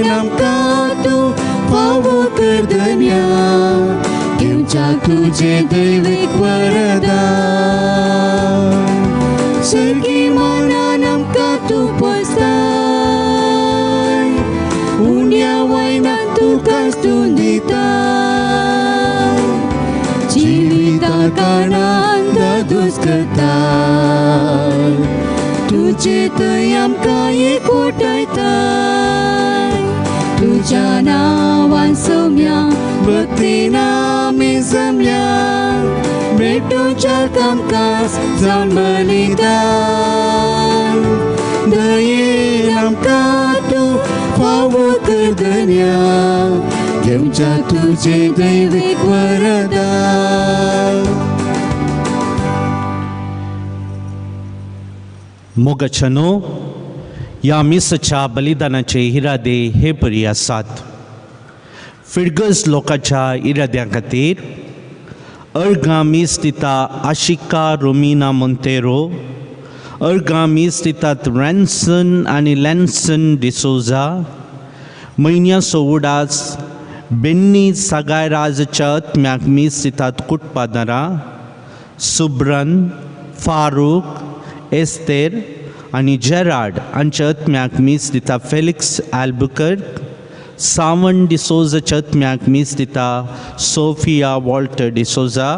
आमकां तूं फावो कर धन्या घेवच्या तुजें दैवीक वरदान सर्गी मानान आमकां तूं पोसताय उण्या वायनात तूं कास्तून दिताय जिविता कारणान दादोस करताय तुजे थंय आमकां एकवटायताय तुज्या नांवान सौम्या भक्तीन आमी जमल्या भेटोवच्या कामकाज जावन बलिदान दयेन आमकां तूं फावो कर धन्या घेवच्या तुजें दैवीक वरदान. मोगाचनो ह्या मिसाच्या बलिदानाचे इरादे हे परी आसात. फिरगस लोकांच्या इराद्यां खातीर अर्गा मीस दिता आशिका रोमिना मोंतेरो, अर्गा मीस दितात रॅन्सन आनी लॅन्सन डिसोजा, म्हयन्या सोवुडास बेन्नी सागायराजच्या आत्म्याक मीस दितात कुटपादारा, सुब्रन, फारूक, एस्तेर आनी जेराड हांच्या आत्म्याक मीस दिता फेलिक्स एल्बुकर्क, सावन डिसोजाच्या आत्म्याक मीस दिता सोफिया वॉल्टर डिसोजा,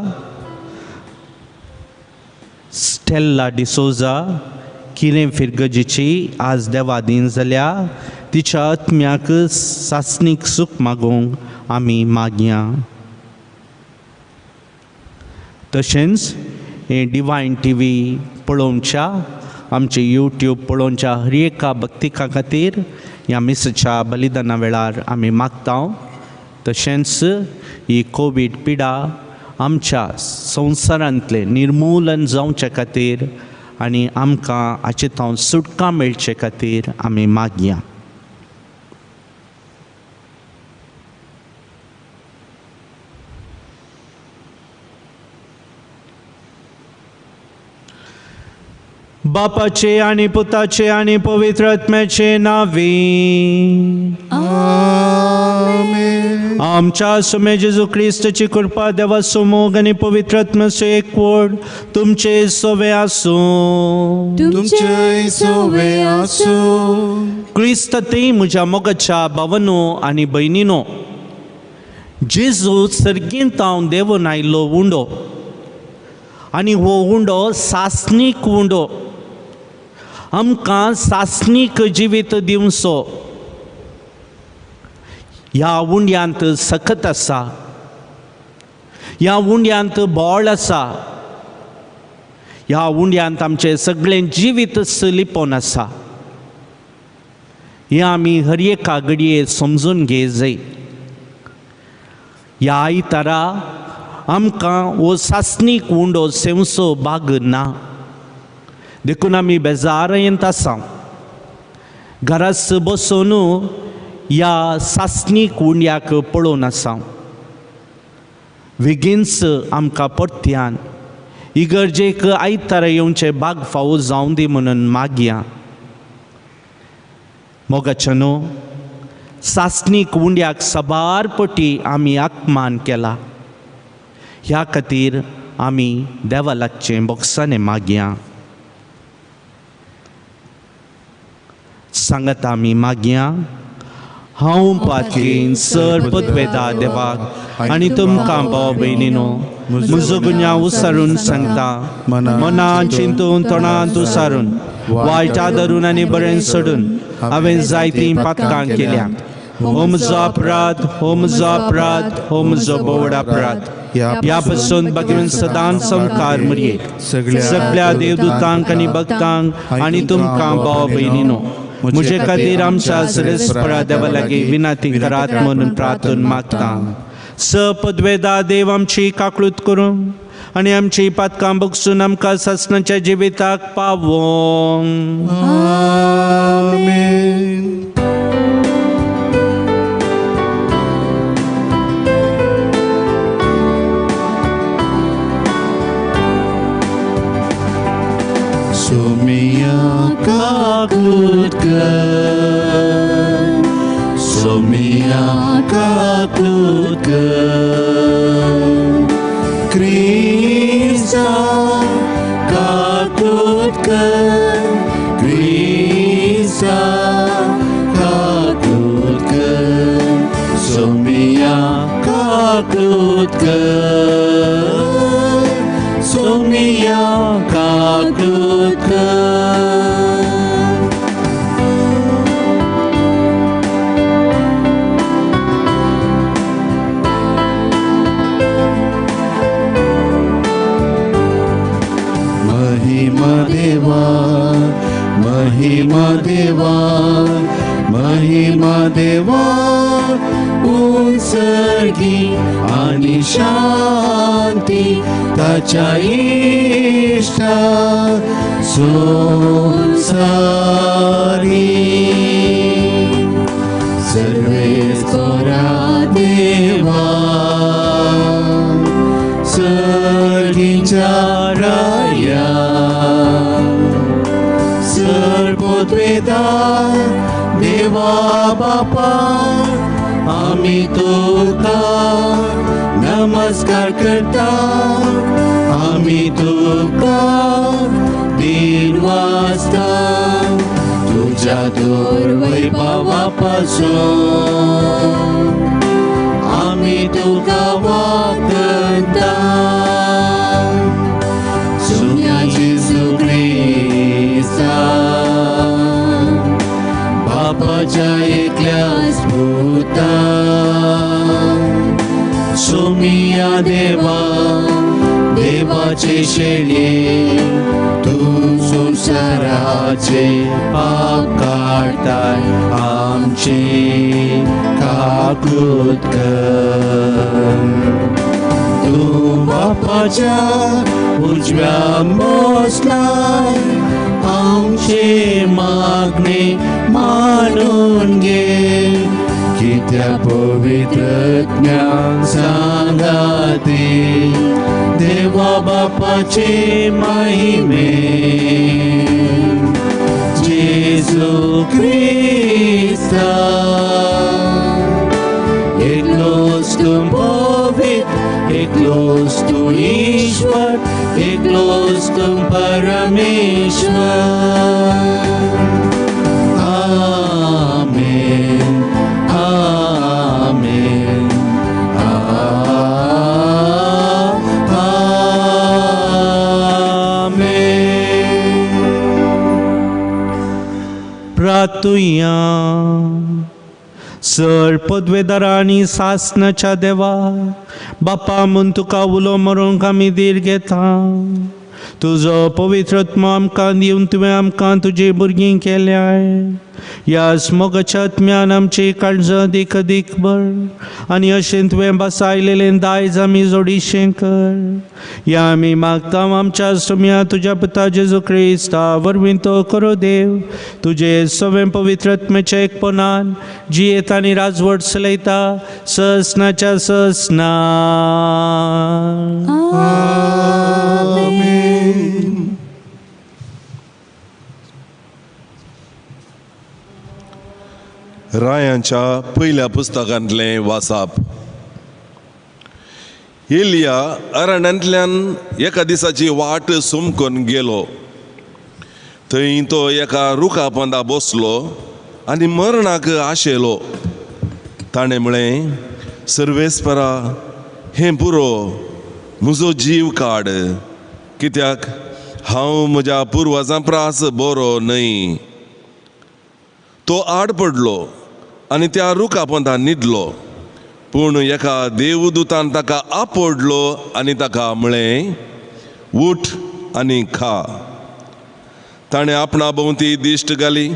स्टेल्ला डिसोजा. किरें फिरगजीची आज देवादीन जाल्या तिच्या आत्म्याक सासणीक सूख मागूंक आमी मागया. तशेंच हे डिवायन TV पळोवच्या आमचे YouTube पळोवच्या हर एका भक्तिका खातीर ह्या मिसाच्या बलिदाना वेळार आमी मागता. तशेंच ही कोवीड पिडा आमच्या संवसारांतले निर्मुलन जावचे खातीर आनी आमकां हाचे थांव सुटका मेळचे खातीर आमी मागया. बापाचे आनी पुताचे आनी पवित्र आत्म्याचे नांवे आमेन. आमच्या सुमे जेजू क्रिस्ताची कृपा देवा मोग आनी पवित्र आत्म्याचो एकवट तुमचे सोवे आसूं. तुमचे सोवे आसूं. क्रिस्त ते म्हज्या मोगाच्या भावनो आनी भयणीनो, जेजू सर्गेंत हांव देवून आयिल्लो उंडो आनी हो उंडो सासणीक उंडो आमकां सासणीक जिवीत दिवचो. ह्या उंड्यांत सखत आसा, ह्या उंड्यांत बोळ आसा, ह्या उंड्यांत आमचें सगळें जिवीत लिपोवन आसा. हें आमी हर एका घडये समजून घे जाय. ह्या आयतारा आमकां हो सासणीक उंडो सेवचो भाग ना देखून आमी बेजार येत आसा. घरास बसून ह्या सासणीक उंड्याक पळोवन आसा. बेगीनच आमकां परत्यान इगर्जेक आयतारा येवचे भाग फावो जावं दी म्हणून मागया. मोगाचनो, सासणीक उंड्याक सबार पटी आमी आत्मान केला. ह्या खातीर आमी देवा लागचें बोगसाने मागया. सांगत आमी मागया. हांव पातकेन सर पदवेदा देवाक आनी तुमकां भाव भयणीनो म्हजो गुन्यांव उसारून सांगता. मनान चिंतून तोंडांत उसारून वायटा धरून आनी बरें सोडून हांवें जायतीं पातकां केल्या. हो म्हजो अपराध, हो म्हजो अपराध, हो म्हजो बोवड अपराध. ह्या पासून भगवन सदांच संकार मरये सगळ्या देवदूतांक आनी भक्तांक आनी तुमकां भाव भयणीनो म्हजे खातीर आमच्या सरस्परा देवा लागीं विनंती करात म्हणून प्रार्थना मागता. पदवेदा देव आमची काकळूत करूं आनी आमची पातकां बगसून आमकां सासणाच्या जिविताक पावों. आमेन. सोमिया काकळूत कर, सोमिया काकूत Krista काकूत Krista काकूत सोमिया काकूत सोमिया काकूत महिमा देवा महिमा देवा महिमा देवा उत्सर्गी आणि शांती ताच्या इष्टा संसारी सर्वेश्वरा देवा सर्गीच्या राया सर्वोद्वेदार देवा बापा आम्ही तुका नमस्कार करता आम्ही तुका दिन वाजता तुझ्या दुर्वैभवापासून आम्ही तुका वागता सुम्या जेजू ख्रिस्ता बापाच्या एकल्याच पुता सोमिया देवा देवाचे शेणे तू संसाराचे पाप काढताय आमचे काकूत कर तू बापाच्या उजव्या बसलाय आमचे मागणे मानून घे कित्या पवित्र ज्ञान सांगाते देवा बापाचे महिमे जेजू ख्रिस्ता एकलोच तू पवित्र एकलोच तू ईश्वर एकलोच तू परमेश्वर आमेन आमेन प्रार्थुया सर पदवेदार आणि सासनाच्या देवा बापा म्हूण तुका उलो मारूंक आमी धीर घेता तुजो पवित्र आत्मा आमकां दिवन तुवें आमकां तुजी भुरगीं केल्याय ह्या मोगाच्या आत्म्यान आमची काळजां अदीक अदीक भर आनी अशें तुवें बसायलेलें दायज आमी जोडिशें कर ह्या आमी मागता आमच्या सुम्या तुज्या पुता जेजू क्रिस्ता वरवीं तो करो देव तुजे सवें पवित्र आत्म्याच्या एकपणान जियेत आनी राजवट चलयता ससनाच्या ससना रायांच्या पयल्या पुस्तकांतलें वाचप एलिया अरण्यांतल्यान एका दिसाची वाट सुमकून गेलो थंय तो एका रुखा पोंदा बसलो आनी मरणाक आशेलो ताणें म्हळें सर्वेस्परा हें पुरो म्हजो जीव काड कित्याक हांव म्हज्या पुर्वजां प्रास बरो न्हय तो आड पडलो आनी त्या रुखा पोंदा न्हिदलो पूण एका देवदूतान ताका आपडलो आनी ताका म्हळें उठ आनी खा ताणें आपणा भोंवती दिश्ट घाली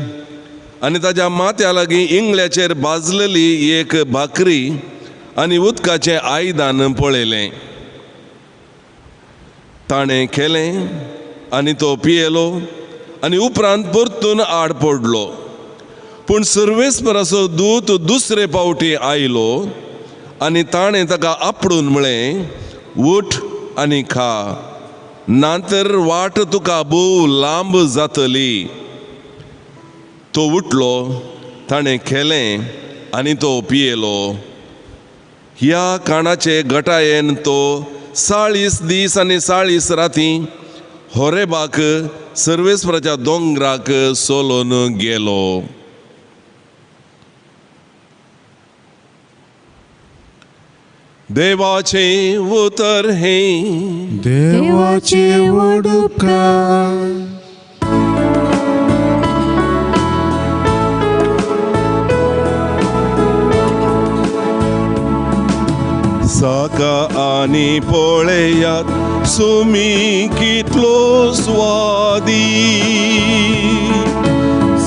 आनी ताच्या माथ्या लागीं इंगल्याचेर भाजलेली एक भाकरी आनी उदकाचें आयदान पळयलें ताणें केलें आनी तो पियेलो आनी उपरांत परतून आड पडलो पूण सर्वेस्पराचो दूत दुसरे फावटी आयलो आनी ताणें ताका आपडून म्हळें उठ आनी खा नातर वाट तुका भोव लांब जातली तो उठलो ताणें केलें आनी तो पियेलो. ह्या काणाचे गटायेन तो 40 दीस आनी 40 राती होरेबाक सर्वेस्पराच्या दोंगराक सोलोन गेलो. देवाचे उतर हे देवाचे उपकार. साका आनी पळयात सुमी कितलो स्वादी.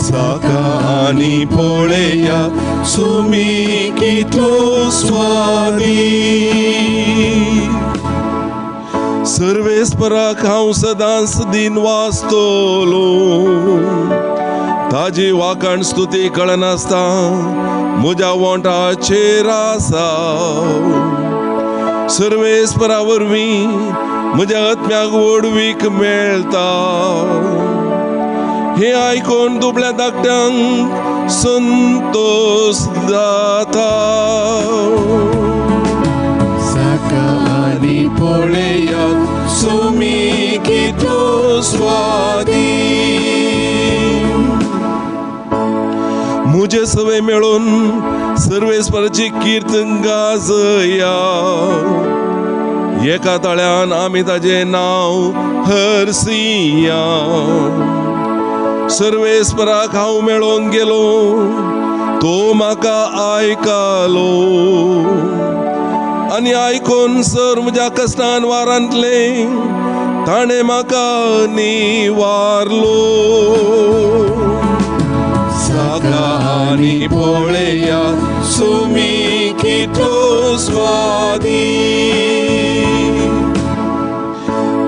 साका आनी पळयात सुमी कितलो स्वादी. सर्वेस्पराक हांव सदांच दिन वाचतलो. ताजी वाकण स्तुती कळनासता म्हज्या वोंटाचेर आसा. सर्वेस्परा वरवीं म्हज्या आत्म्याक वडवीक मेळटा. हे आयकून दुबळ्या धाकट्यांक संतोष जाता. साका आनी पळयात सुमी कितलो स्वादी. मुझे सवे मेळून सर्वेस्पराची कीर्तन गाजया. एका ताळ्यान आमी ताजे नांव हरसिया. सर्वेस्पराक हांव मेळोंक गेलो, तो म्हाका आयकलो. आनी आयकून सर म्हज्या कश्टान वारांतले ताणें म्हाका निवारलो. साका आनी पळयात सुमी कितलो स्वादी.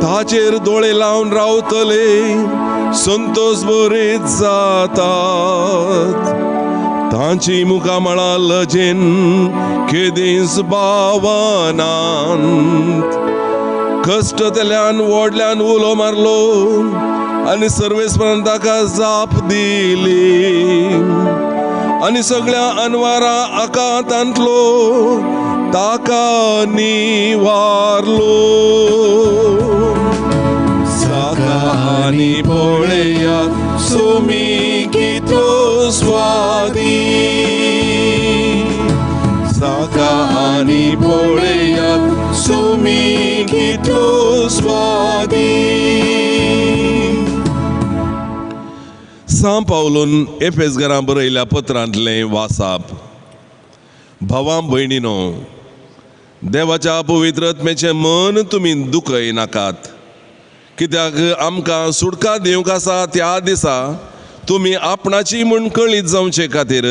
ताचेर दोळे लावन रावतले संतोष बरेच जातात. तांची मुखामळां लजेन केदीस भावनांत. कश्ट तेल्यान व्हडल्यान उलो मारलो आनी सर्वेस्परान ताका जाप दिली. आनी सगळ्या अनवारा आकांतांतलो ताका निवारलो. साका आनी पळयात सुमी कितलो स्वादी. साका आनी पळयात सुमी कितलो स्वादी. सांत पावलोन एफेसकारांक बरयल्या पत्रांतलें वाचप. भावां भयणीनो, देवाच्या पवित्र आत्म्याचें मन तुमी दुखय नाकात. कित्याक आमकां सुटका दिवंक आसा त्या दिसा तुमी आपणाची म्हूण कळीत जावचे खातीर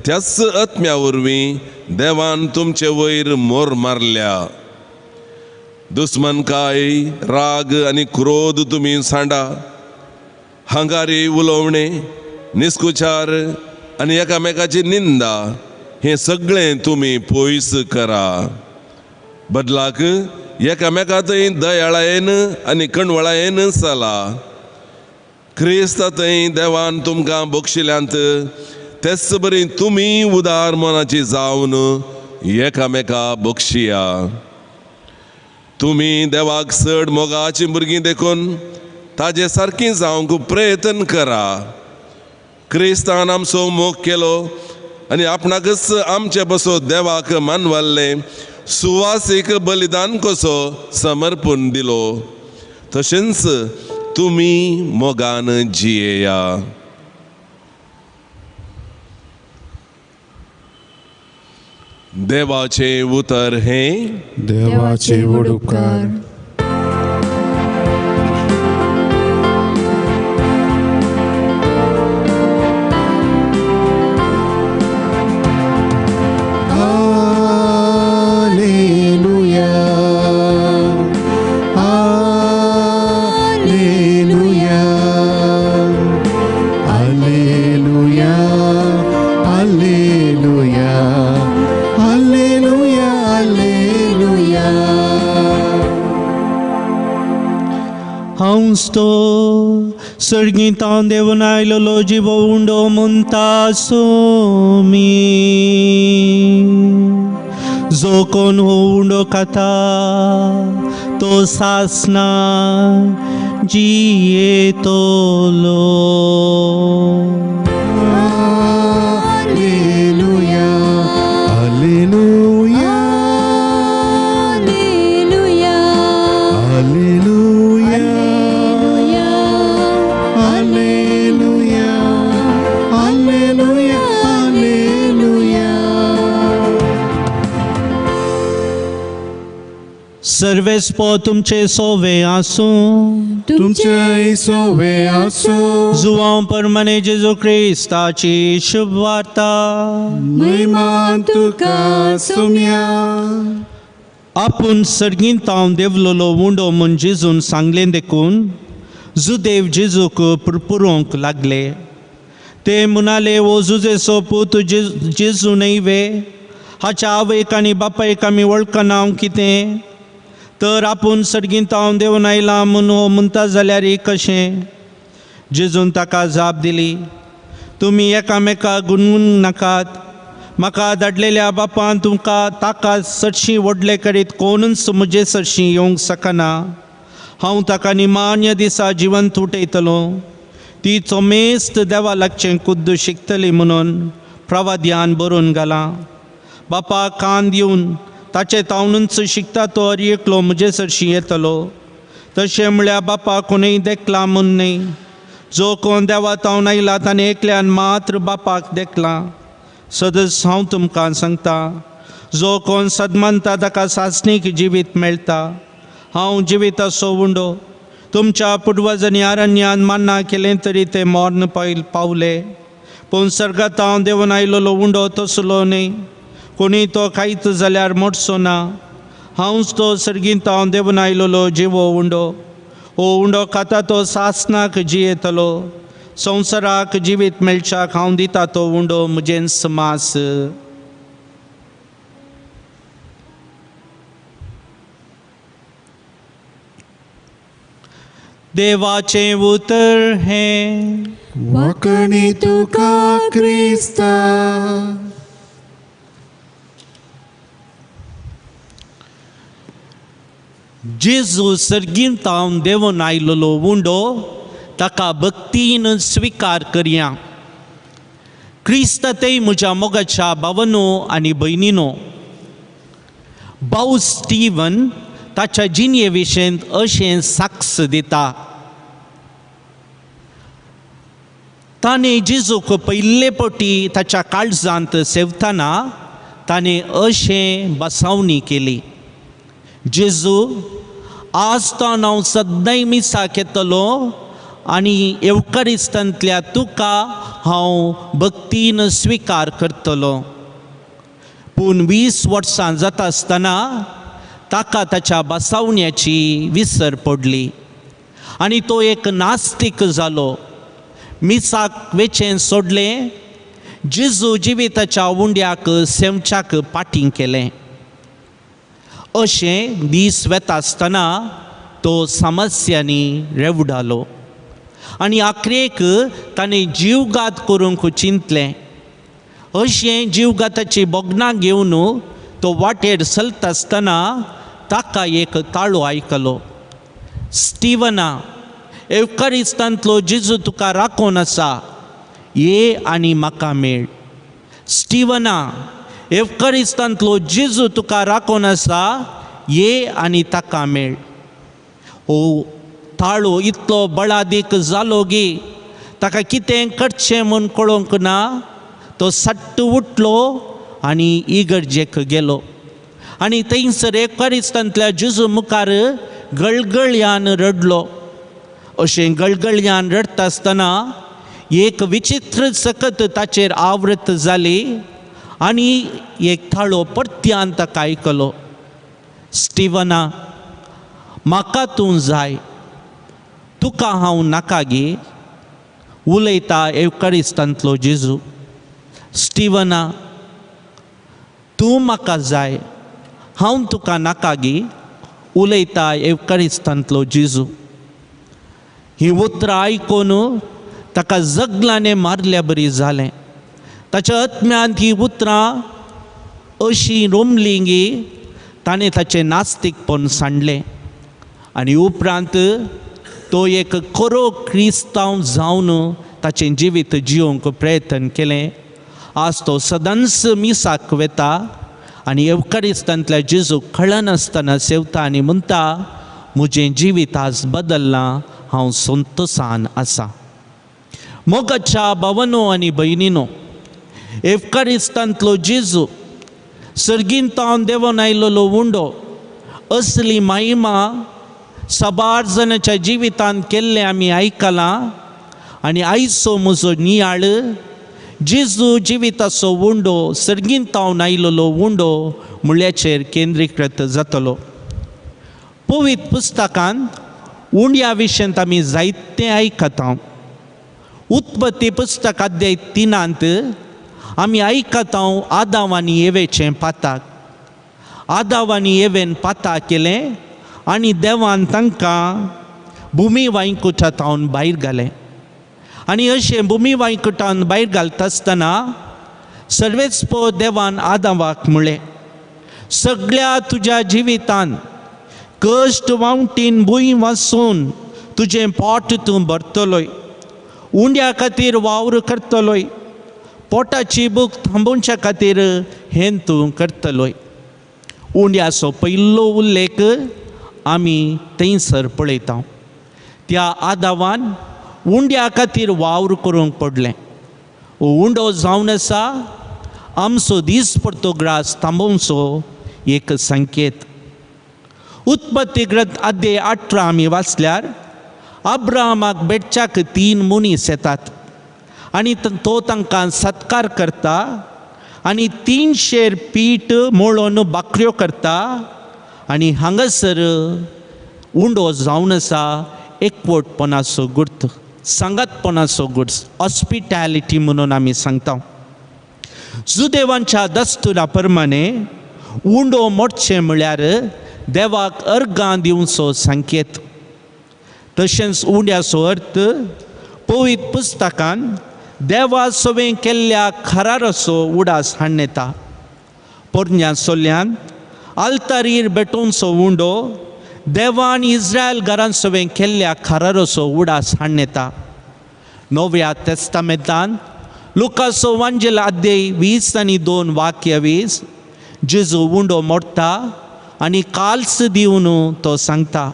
त्याच आत्म्या वरवीं देवान तुमचे वयर मोर मारल्या. दुस्मनकाय, राग आनी क्रोध तुमी सांडा. हंगारी उलोवणे, निस्कुचार आनी एकामेकाची निंदा हें सगळें तुमी पयस करा. बदलाक एकामेकांतय दयाळायेन आनी कणवळायेन चला. क्रिस्तांतय देवान तुमकां बक्षिल्यांत तेच बरी तुमी उदार मनाची जावन एकामेका बक्षिया. तुमी देवाक चड मोगाची भुरगीं देखून ताजे सारकी जावंक प्रयत्न करा. क्रिस्तान आमचो मोग केलो आनी आपणाकच आमचे बसो देवाक मानवाल्ले सुवासीक बलिदान कसो समर्पण दिलो, तशेंच तुमी मोगान जियेया. देवाचे उतर हे देवाचे उपकार. Sto sergitan devonai lo jibo undo muntasumi. जो कोण हो उंडो खाता तो सासना जियेतलो. Alleluia, Alleluia, Alleluia, Alleluia, Alleluia, Alleluia. सर्वेस्पो तुमचे सोवे आसूं. तुमचे सोवे आसो. जुवां परमने जेजू क्रिस्ताची शुभ वार्ता. महिमा तुका सुम्या. आपूण सर्गींतांव देवलोलो उंडो म्हूण जेजून सांगलें देखून जुदेव जेजूक पुरपुरोंक लागले. ते म्हणाले, ओ जुजेचो पूत जेजू न्हयवे, हाच्या आवयक आनी बापायक आमी वळखना कितें? तर आपूण सर्गींतांव देंवन आयला म्हूण हो म्हणटा जाल्यार कशें? जेजून ताका जाप दिली, तुमी एकामेकाक गुणगूण नाकात. म्हाका धाडलेल्या बापान तुमकां ताका चडशीं व्हडले करीत कोणूच म्हजे चडशीं येवंक शकना. हांव ताका निमान्य दिसा जिवंत उठयतलो. ती चोमेस्त देवा लागचें खुद्द शिकतली म्हणून प्रवाद्यान बरोवन घालां. बापाक कान दिवन ताचे तावनूच शिकता तो एकलो म्हजे चडशीं येतलो. तशें म्हळ्यार बापा कोणूय देखला म्हूण न्ही. जो कोण देवा तावन आयला ताणें एकल्यान मात्र बापाक देखला. सदस हांव तुमकां सांगता, जो कोण सदमानता ताका सासणीक जिवीत मेळटा. हांव जिवीत असो उंडो. तुमच्या पुर्वजांनी अरण्यान मान्ना केलें तरी ते मोर्न पावले. पूण सर्गात हांव देंवन आयलोलो उंडो तसलो न्ही. कोणी तो खायत जाल्यार मोडचो ना. हांवच तो सर्गींत हांव देंवन आयलोलो जिवो उंडो. हो उंडो खाता तो सासनाक जियेतलो. संवसाराक जिवीत मेळच्याक हांव दिता तो उंडो म्हजें समास. देवाचें उतर हें वखणी तुका क्रिस्ता. जेजू सर्गींत हांव देंवन आयलोलो उंडो ताका भक्तीन स्विकार करया. क्रिस्तातेय म्हज्या मोगाच्या भावनो आनी भयणीनो, भाऊ स्टीवन ताच्या जिणे विशीं अशें साक्ष दिता. ताणें जेजूक पयले फावटी ताच्या काळजांत सेवताना ताणें अशें बसावणी केली, जेजू आज तो हांव सदांय मिसाक येतलो आनी एवकारिस्तांतल्या तुका हांव भक्तीन स्विकार करतलो. पूण 20 वर्सां जाता आसतना ताका ताच्या बसावण्याची विसर पडली आनी तो एक नास्तीक जालो. मिसाक वेचें सोडलें. जेजू जिविताच्या उंड्याक सेवच्याक पाटीं केलें. अशें दीस वेता आसतना तो समस्यांनी रेवडालो आनी आखरेक ताणें जीवघात करूंक चिंतलें. अशें जीवघाताची बोगनां घेवन तो वाटेर चलता आसतना ताका एक ताळो आयकलो. स्टीवना, एवकारिस्तांतलो जेजू तुका राखून आसा, ये आनी म्हाका मेळ. स्टीवना, एवकारिस्तांतलो जेजू तुका राखून आसा, ये आनी ताका मेळ. हो ताळो इतलो बळादीक जालो गी ताका कितें करचें म्हूण कळोंक ना. तो सट्ट उठलो आनी इगर्जेक गेलो आनी थंयसर एवकारिस्तांतल्या जेजू मुखार गळगळ्यान रडलो. अशें गळगळ्यान रडता आसतना एक विचित्र सकत ताचेर आवृत जाली आनी एक थाळो परत्यान ताका आयकलो. स्टीवना, म्हाका तूं जाय, तुका हांव नाका गे, उलयता एवकारिस्तांतलो जेजू. स्टीवना, तूं म्हाका जाय, हांव तुका नाका गे, उलयता एवकारिस्तांतलो जेजू. ही उतरां आयकून ताका जगलाने मारल्या बरी जालें. ताच्या आत्म्यांत ही उतरां अशी रोमलिंगी ताणें ताचें नास्तिकपण सांडलें आनी उपरांत तो एक खरो क्रिस्तांव जावन ताचें जिवीत जिवंक प्रयत्न केलें. आज तो सदांच मिसाक वेता आनी एवकारिस्तांतल्या जेजूक कळनासतना सेवता आनी म्हणटा, म्हजें जिवीत आज बदल्लां, हांव संतोशान आसा. मोगाच्या भावांनो आनी भयणींनो, एवकारिस्तांतलो जेजू सर्गींतावन देंवन आयिल्लो उंडो असली महिमा साबार जाणांच्या जिवितांत केल्लें आमी आयकलां. आनी आयचो म्हजो नियाळ जेजू जिविताचो उंडो, सर्गींतावन आयिल्लो उंडो म्हळ्याचेर केंद्रीकृत जातलो. पवित्र पुस्तकांत उंड्या विशयांत आमी जायतें आयकता. उत्पत्ती पुस्तक अध्याय 3 आमी आयकता आदाम आनी एवेचें पाताक. आदाम आनी एवेन पाताक केलें आनी देवान तांकां भुमी वांयकुटांतावन भायर घालें. आनी अशें भुमी वांयकुटांत भायर घालता आसतना सर्वेस्पो देवान आदामाक म्हणलें, सगळ्या तुज्या जिवितांत कश्ट वावटीन भुंय वाचून तुजें पोट तूं भरतलोय, उंड्या खातीर वावर करतलोय, पोटाची भूक थांबोवच्या खातीर हें तूं करतलोय. उंड्याचो पयलो उल्लेख आमी थंयसर पळयता. त्या आदामान उंड्या खातीर वावर करूंक पडलें. हो उंडो जावन आसा आमचो दीस परतोग्रास थांबोवचो एक संकेत. उत्पत्ती ग्रंथ अध्याय 18 आमी वाचल्यार अब्राहमाक बेटच्याक 3 मनीस येतात आनी तो तांकां सत्कार करता आनी 3 शेर पीठ मोळोन बाकऱ्यो करता. आनी हांगासर उंडो जावन आसा एकवटपणाचो गुर्त, सांगातपणाचो गुर्त, हॉस्पिटॅलिटी म्हणून आमी सांगता. जुदेवांच्या दस्तुरा प्रमाणे उंडो मोडचें म्हळ्यार देवाक अर्गां दिवचो संकेत. तशेंच उंड्याचो अर्थ पवित्र पुस्तकांत देवा सवें केल्ल्या खराराचो उडास हाडून येता. पोरन्या सोल्ल्यान आल्तारीर बेटोवचो उंडो देवान इस्रायल घरान सवें केल्ल्या खराराचो उडास हाडून येता. नव्या तेस्तामेंतांत लुकाचो वांजेल अध्याय 20 आनी 2 वाक्य 20 जेजू उंडो मोडटा आनी काल्स दिवन तो सांगता,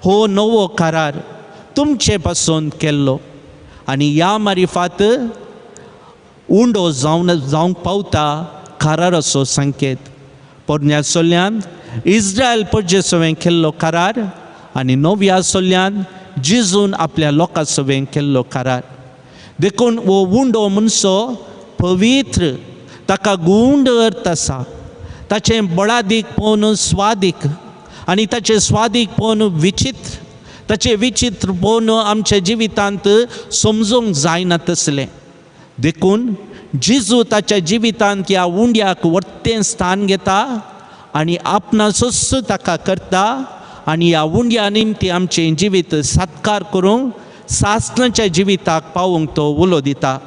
हो नवो करार तुमचे पासून केल्लो. आनी ह्या मारिफात उंडो जावंक पावता कराराचो संकेत. पोरन्या सोल्ल्यान इस्रायल प्रजे सवें केल्लो करार आनी नव्या सोल्ल्यान जेजून आपल्या लोकां सवें केल्लो करार. देखून हो उंडो म्हणसो पवित्र, ताका गूंड अर्थ आसा. ताचें बळादीक पळोवन स्वादीक आनी ताचें स्वादीक पळोवन विचित्र, ताचें विचित्र पळोवन आमच्या जिवितांत समजूंक जायना तसलें. देखून जेजू ताच्या जिवितांत ह्या उंड्याक वर्तें स्थान घेता आनी आपणाचोच ताका करता आनी ह्या उंड्या निमती आमचें जिवीत सत्कार करूंक सासणाच्या जिविताक पावूंक तो उलो दिता.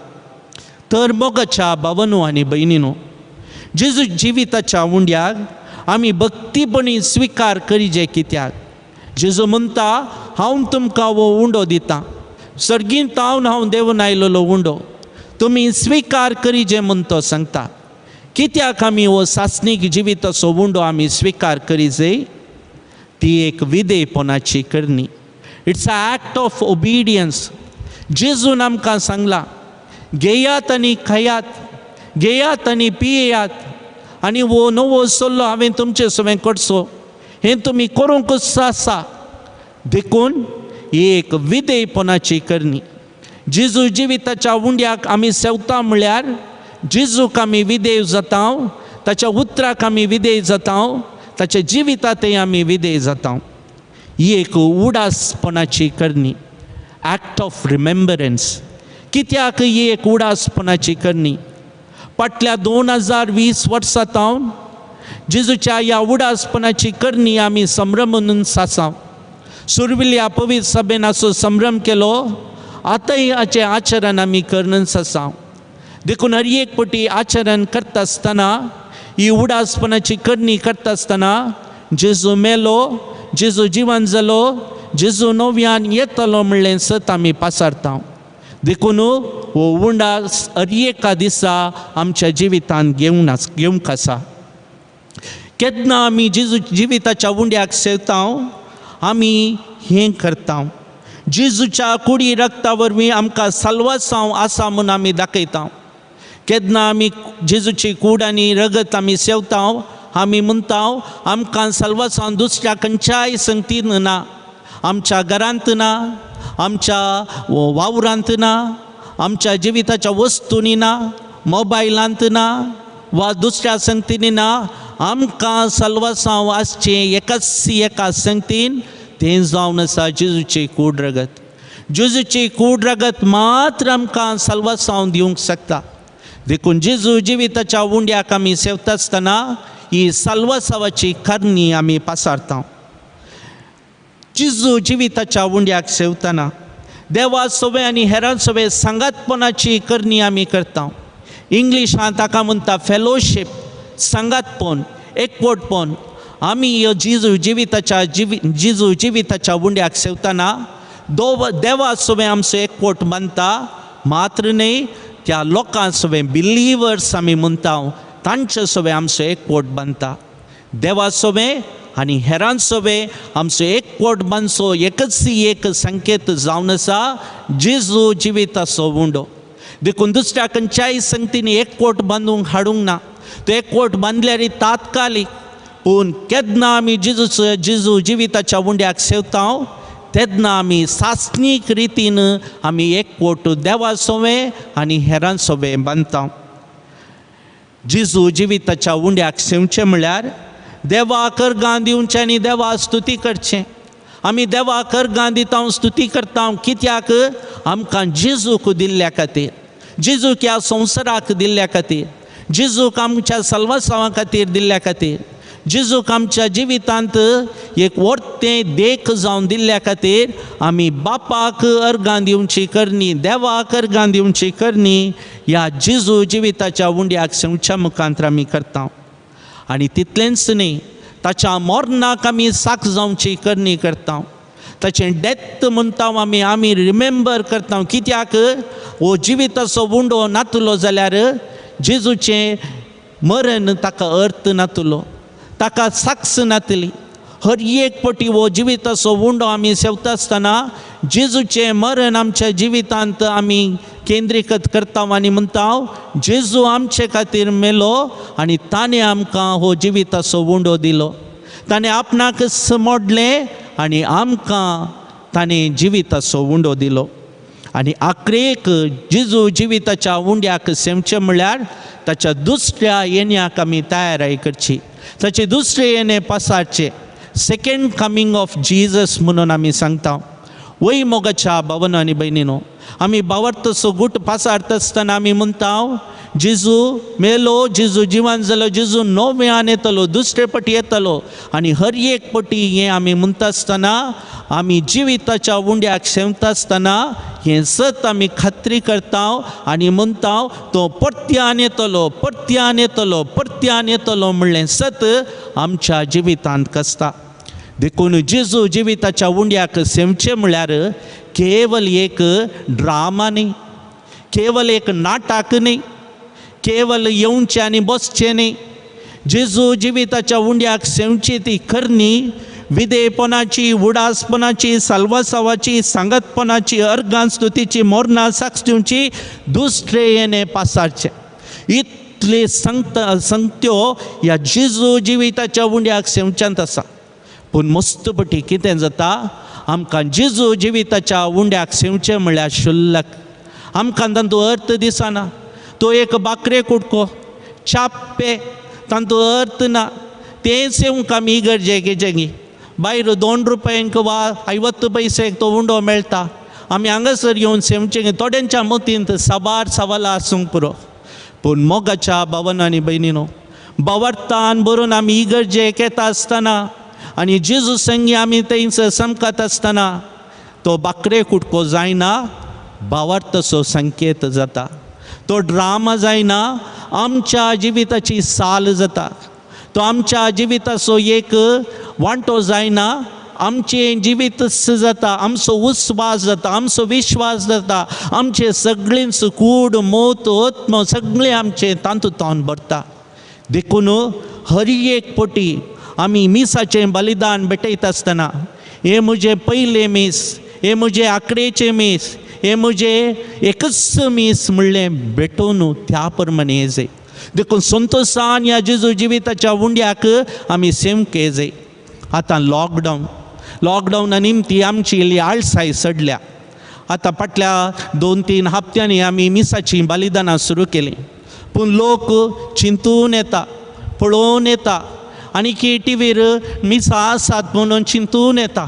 तर मोगाच्या भावांनो आनी भयणींनो, जेजू जिविताच्या उंड्याक आमी भक्तीपणी स्विकार करीजे. कित्याक जेजू म्हणटा, हांव तुमकां हो उंडो दितां, सर्गींतावन हांव देंवन आयिल्लो उंडो, तुमी स्विकार करीजे म्हूण तो सांगता. कित्याक आमी हो सासणीक जिविताचो उंडो आमी स्विकार करीजे? ती एक विधेयपणाची करणी. It's a act of obedience. जेजून आमकां सांगलां, घेयात आनी खायात, घेयात आनी पियेयात, आनी हो नवो सल्लो हांवें तुमचे सवें करचो, हें तुमी करूंकच आसा. देखून ही एक विधेयपणाची करणी. जेजू जिविताच्या उंड्याक आमी सेवता म्हळ्यार जेजूक आमी विधेय जाता, ताच्या उतराक आमी विधेय जाता, ताच्या जिवितांतय आमी विधेय जाता. ही एक उडासपणाची करणी, ॲक्ट ऑफ रिमेंबरन्स. कित्याक ही एक उडासपणाची करणी? फाटल्या 2020 वर्सांतावन जेजूच्या ह्या उडासपणाची करणी आमी संभ्रमून आसा. सुरविल्ल्या पवित्र सभेन असो संभ्रम केलो, आतांय हाचें आचरण आमी करणच आसा. देखून हर एक पटी आचरण करता आसतना ही उडासपणाची करणी करता आसतना जेजू मेलो, जेजू जिवंत जालो, जेजू नव्यान येतलो म्हणलें सत आमी पासारता. देखून हो उंडास हर एका दिसा आमच्या जिवितांत घेवंक आसा. केन्ना आमी जेजू जिविताच्या उंड्याक सेवता आमी हें करता. जेजूच्या कुडी रक्ता वरवीं आमकां साल्वासांव आसा म्हूण आमी दाखयता. केन्ना आमी जेजूची कूड आनी रगत आमी सेवता आमी म्हणटा आमकां साल्वासांव दुसऱ्या खंयच्याय संगतीन ना. आमच्या घरांत ना, आमच्या वावरांत ना, आमच्या जिविताच्या वस्तूंनी ना, मोबायलांत ना वा दुसऱ्या संगतींनी ना. आमकां साल्वासांव आसचें एका संगतीन तें जावन आसा जेजूची कूड रगत. जेजूची कूड रगत मात्र आमकां साल्वासांव दिवंक शकता. देखून जेजू जिविताच्या उंड्याक आमी सेवता आसतना ही साल्वासांवाची करणी आमी पासारता. जेजू जिविताच्या उंड्याक सेवतना देवा सोबे आनी हेरां सोबे सांगातपणाची करणी आमी करता. इंग्लिशांत ताका म्हणटा फेलोशीप, सांगातपण, एकवटपण. आमी ह्यो जेजू जिविताच्या उंड्याक सेवतना देवा सोबे आमचो एकवट बांदता, मात्र न्ही त्या लोकां सोबे बिलिवर्स आमी म्हणटा तांचे सोबे आमचो एकवट बांदता. देवा सोबे आनी हेरां सोबे आमचो एकवट बांदचो एक संकेत जावन आसा जेजू जिविताचो उंडो. देखून दुसऱ्या खंयच्याय संगतींनी एकवट बांदूंक हाडूंक ना. तो एकवट बांदल्यार तात्कालीक, पूण केन्ना आमी जेजू जिविताच्या उंड्याक सेवता तेन्ना आमी सासणीक रितीन आमी एकवट देवा सोबे आनी हेरां सोबे बांदता. जेजू जिविताच्या उंड्याक सेवचें म्हळ्यार देवाक अर्गां दिवचें आनी देवा स्तुती करचें. आमी देवाक अर्गां दिता, स्तुती करता. कित्याक? आमकां जेजूक दिल्ल्या खातीर, जेजूक ह्या संवसाराक दिल्ल्या खातीर, जेजूक आमच्या साल्वासांवा खातीर दिल्ल्या खातीर, जेजूक आमच्या जिवितांत एक व्हडतें देख जावन दिल्ल्या खातीर आमी बापाक अर्गां दिवची करणी, देवाक अर्गां दिवची करणी ह्या जेजू जिविताच्या उंड्याक सेवच्या मुखांत आमी करता. आनी तितलेंच न्ही, ताच्या मोरणाक आमी साक जावची करणी करता. ताचें डेथ म्हणटा आमी रिमेंबर करता. कित्याक? हो जिविताचो उंडो नातलो जाल्यार जेजूचें मरण ताका अर्थ नातलो, ताका साक्स नातली. हर एक पटी हो जिविताचो उंडो आमी सेवता आसतना जेजूचें मरण आमच्या जिवितांत आमी केंद्रीकृत करता आनी म्हणटा जेजू आमचे खातीर मेलो आनी ताणें आमकां हो जिविताचो उंडो दिलो. ताणें आपणाक मोडलें आनी आमकां ताणें जिविताचो उंडो दिलो. आनी आखरेक जेजू जिविताच्या उंड्याक सेवचें म्हळ्यार ताच्या दुसऱ्या येण्याक आमी तयाराय करची, ताचे दुसरें येणें पासारचें. सेकेंड कमींग ऑफ जिजस म्हणून आमी सांगता. वय मोगाच्या भावन आनी भयणीनो, आमी भावार्थचो गूट पासारता आसतना आमी म्हणटा जेजू मेलो, जेजू जिवंत जालो, जेजू नव्यान येतलो, दुसरे पटी येतलो. आनी हर एक पटी हें आमी म्हणटा आसतना आमी जिविताच्या उंड्याक सेवता आसतना हें सत आमी खात्री करता आनी म्हणटा तो परत्यान येतलो, परत्यान येतलो, परत्यान येतलो म्हणलें सत आमच्या जिवितांत कसता. देखून जेजू जिविताच्या उंड्याक सेवचें म्हळ्यार केवल एक ड्रामा न्ही, केवल एक नाटक न्ही, केवल येवचें आनी बसचें न्ही. जेजू जिविताच्या उंड्याक सेवची ती करणी विधेयपणाची, उडासपणाची, साल्वासावाची, सांगतपणाची, अर्गां स्तुतीची, मोरणां साक्ष दिवची, दुसरें येणें पासारचें. इतले संगत्यो ह्या जेजू जिविताच्या उंड्याक सेवच्यांत आसा. पूण मस्तपटी कितें जाता, आमकां जेजू जिविताच्या उंड्याक सेवचें म्हळ्यार शुल्लक. आमकां तांचो अर्थ दिसना. तो एक बाकरे कुडको चाप्पे, तांचो अर्थ ना. तें सेवंक आमी इगर्जेक भायर 2 रुपयांक वा 50 पैसेक तो उंडो मेळटा. आमी हांगासर येवन सेवचें. थोड्यांच्या मतींत साबार सवालां आसूंक पुरो. पूण मोगाच्या भावन आनी भयणीनो, भावार्थान बरोवन आमी इगर्जेक येता आसतना आनी जेजू संगी आमी थंयसर समकत आसतना तो बाकरे कुडको जायना, भावार्थाचो संकेत जाता. तो ड्रामा जायना, आमच्या जिविताची साल जाता. तो आमच्या जिविताचो एक वांटो जायना, आमचें जिवीत जाता, आमचो उस्वास जाता, आमचो विश्वास जाता, आमचे सगळेंच कूड मोत आत्म सगळें आमचें तातूंत भरता. देखून हर एक पटी आमी मिसाचें बलिदान भेटयत आसतना हे म्हजे पयले मीस, हे म्हजे आंकडेचे मीस, हे म्हजे एकच मीस म्हणलें भेटोवन त्या प्रमाणे येजय. देखून संतोशान ह्या जेजू जिविताच्या उंड्याक आमी सेमके येजय. आतां लॉकडावना निमती आमची इल्ली आळसाय सडल्या. आतां फाटल्या 2-3 हप्त्यांनी आमी मिसाचीं बलिदानां सुरू केलीं. पूण लोक चिंतून येता, पळोवन येता आनी की टीव्हीर मिसां आसात म्हणून चिंतून येता.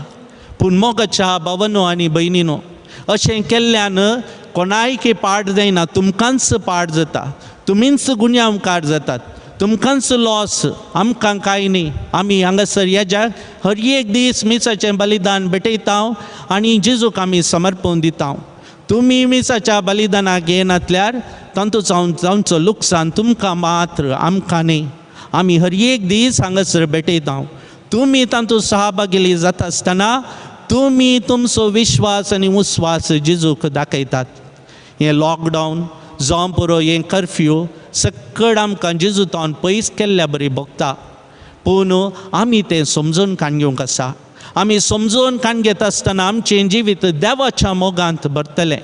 पूण मोगाच्या भावांनो आनी भयणींनो, अशें केल्ल्यान कोणायक पाड जायना, तुमकांच पाड जाता, तुमीच गुन्यांवकार जातात, तुमकांच लॉस, आमकां कांय न्ही. आमी हांगासर हेज्या हर एक दीस मिसाचें बलिदान भेटयता आनी जेजूक आमी समर्पण दिता. तुमी मिसाच्या बलिदानाक येनातल्यार तांचो लुकसाण तुमकां मात्र, आमकां न्ही. आमी हर एक दीस हांगासर भेटयता. तुमी तातूंत सहभागी जाता आसतना तुमी तुमचो विश्वास आनी उस्वास जेजूक दाखयतात. हें लॉकडावन जावं पुरो हें कर्फ्यू सकड आमकां जेजूतावन पयस केल्ल्या बरी भोगता. पूण आमी तें समजून काण घेवंक आसा. आमी समजून काण घेता आसतना आमचें जिवीत देवाच्या मोगांत भरतलें.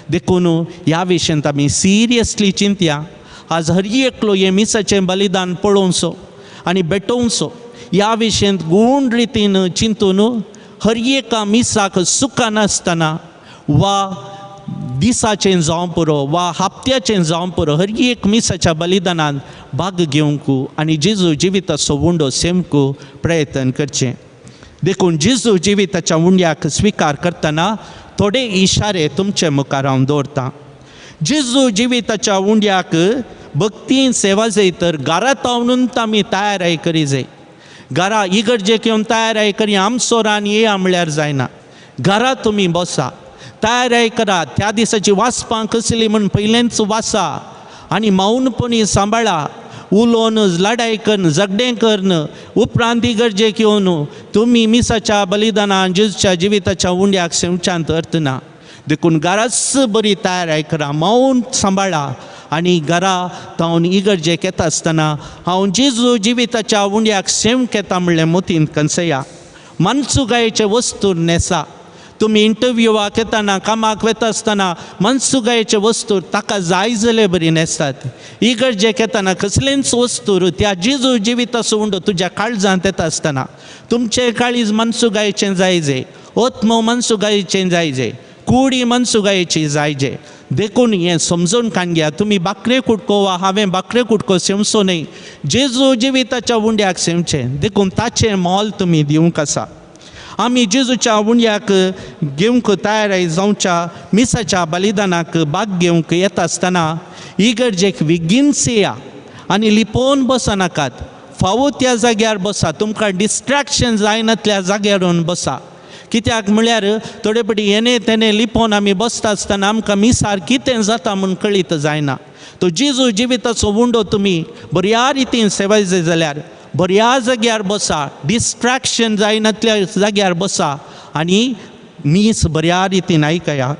देखून ह्या विशयांत आमी सिरियसली चिंतया. आज हर एकलो हें मिसाचें बलिदान पळोवचो आनी भेटोवचो. ह्या विशयांत गूण रितीन चिंतून हर एका मिसाक सुखान आसतना वा दिसाचें जावं पुरो वा हप्त्याचें जावं पुरो हर एक मिसाच्या बलिदानांत भाग घेवंक आनी जेजू जिविताचो उंडो सेमक प्रयत्न करचें. देखून जेजू जिविताच्या उंड्याक स्विकार करतना थोडे इशारे तुमचे मुखार हांव दवरतां. जेजू जिविताच्या उंड्याक भक्तीन सेवा जाय तर घरांत रावनूच आमी तयाराय करी जाय. घरा इगर्जेक येवन तयाराय करी आमचो रान येया म्हणल्यार जायना. घरा तुमी बसा, तयाराय करा. त्या दिसाची वाचपां कसली म्हण पयलेंच वाचा आनी मौनपणी सांबाळा. उलोवन लढाई करन झगडें करन उपरांत इगर्जेक येवन तुमी मिसाच्या बलिदानान जेजूच्या जिविताच्या उंड्याक सेवच्यांत अर्थ ना. देखून घराच बरी तयाराय करा, मौन सांबाळा आनी घरा तावन इगर्जेक येता आसतना हांव जेजू जिविताच्या उंड्याक सेवंक येता म्हणलें मोतीन कनसया. मनसुगायेचे वस्तू नेसा. तुमी इंटरव्यूवाक येतना, कामाक वता आसतना मनसुगायेचे वस्तू ताका जाय जाले बरी नेसतात. इगर्जेक येतना कसलेंच वस्तू त्या जेजू जिविताचो उंडो तुज्या काळजांत येता आसतना तुमचें काळीज मनसुगायेचें जायजें, आत्म मनसुगायेचें जायजें, कुडी मनसुगायेची जायजें. देखून हें समजून काण घेया. तुमी बाकरे कुडको वा हांवें बाकरे कुडको सेवचो न्ही, जेजू जिविताच्या उंड्याक सेवचें. देखून ताचें मोल तुमी दिवंक आसा. आमी जेजूच्या उंड्याक घेवंक तयार जावच्या मिसाच्या बलिदानाक भाग घेवंक येता आसतना इगर्जेक बेगीनच येया आनी लिपोवन बसनाकात. फावो त्या जाग्यार बसा. तुमकां डिस्ट्रॅक्शन जायनातल्या जाग्यार व्हरून बसा. कित्याक म्हळ्यार थोडे फावटी येणे तेणे लिपोवन आमी बसता आसतना आमकां मिसार कितें जाता म्हूण कळीत जायना. तो जेजू जिविताचो उंडो तुमी बऱ्या रितीन सेवायचे जाल्यार बऱ्या जाग्यार बसा, डिस्ट्रॅक्शन जायनातल्या जाग्यार बसा आनी मीस बऱ्या रितीन आयकया.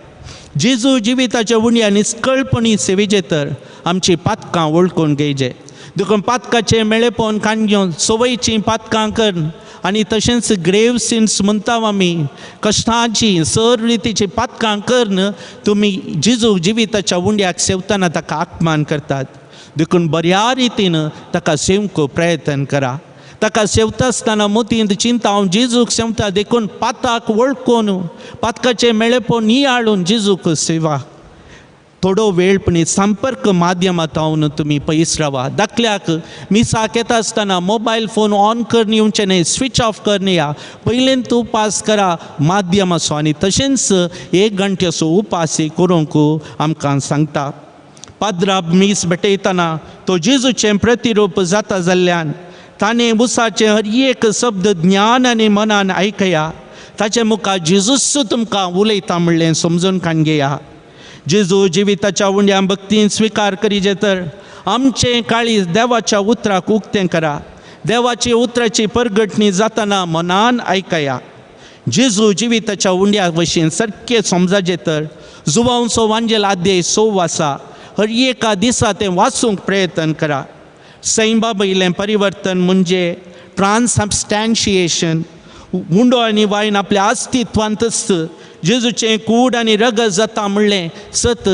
जेजू जिविताच्या उंड्या निश्कळपणी सेवेचे तर आमची पातकां वळखून घेयचे. देखून पातकाचें मेळेपण काण घेवन सवयीचीं पातकां कर आनी तशेंच ग्रेव सिन्स म्हणटा आमी कश्टांची सर रितीची पातकां करन तुमी जेजू जिविताच्या उंड्याक सेवतना ताका आत्मान करतात. देखून बऱ्या रितीन ताका सेवंक प्रयत्न करा. ताका सेवता आसतना मोतींत चिंता हांव जेजूक सेवता. देखून पाताक वळखून पातकाचें मेळेपण नियाळून जेजूक सेवा. थोडो वेळ पण संपर्क माध्यमांत हांव तुमी पयस रावा. दाखल्याक मिसाक येता आसतना मोबायल फोन ऑन करन येवचें न्ही, स्विच ऑफ करन या. पयलें तूं उपास करा माध्यमाचो आनी तशेंच 1 घंटेचो उपास करूंक आमकां सांगता. पाद्रा मीस भेटयतना तो जेजूचें प्रतिरूप जाता जाल्ल्यान ताणें उसाचें हर एक शब्द ज्ञान आनी मनान आयकया. ताचे मुखार जेजूच तुमकां उलयता म्हणलें समजून काण घेया. जेजू जिविताच्या उंड्या भक्तीन स्वीकार करीजे तर आमचें काळीज देवाच्या उतराक उक्तें करा. देवाची उतराची परगटणी जाताना मनान आयकया. जेजू जिविताच्या उंड्या भशेन सारकें समजाजे तर जुवांचो वांजेल आद्ये 6 आसा. हर एका दिसा तें वाचूंक प्रयत्न करा. सैबाबईलें परिवर्तन म्हणजे ट्रान्सबस्टॅन्शिएशन. उंडो आनी वायन आपल्या अस्तित्वांतच जेजूचें कूड आनी रगत जाता म्हणलें सत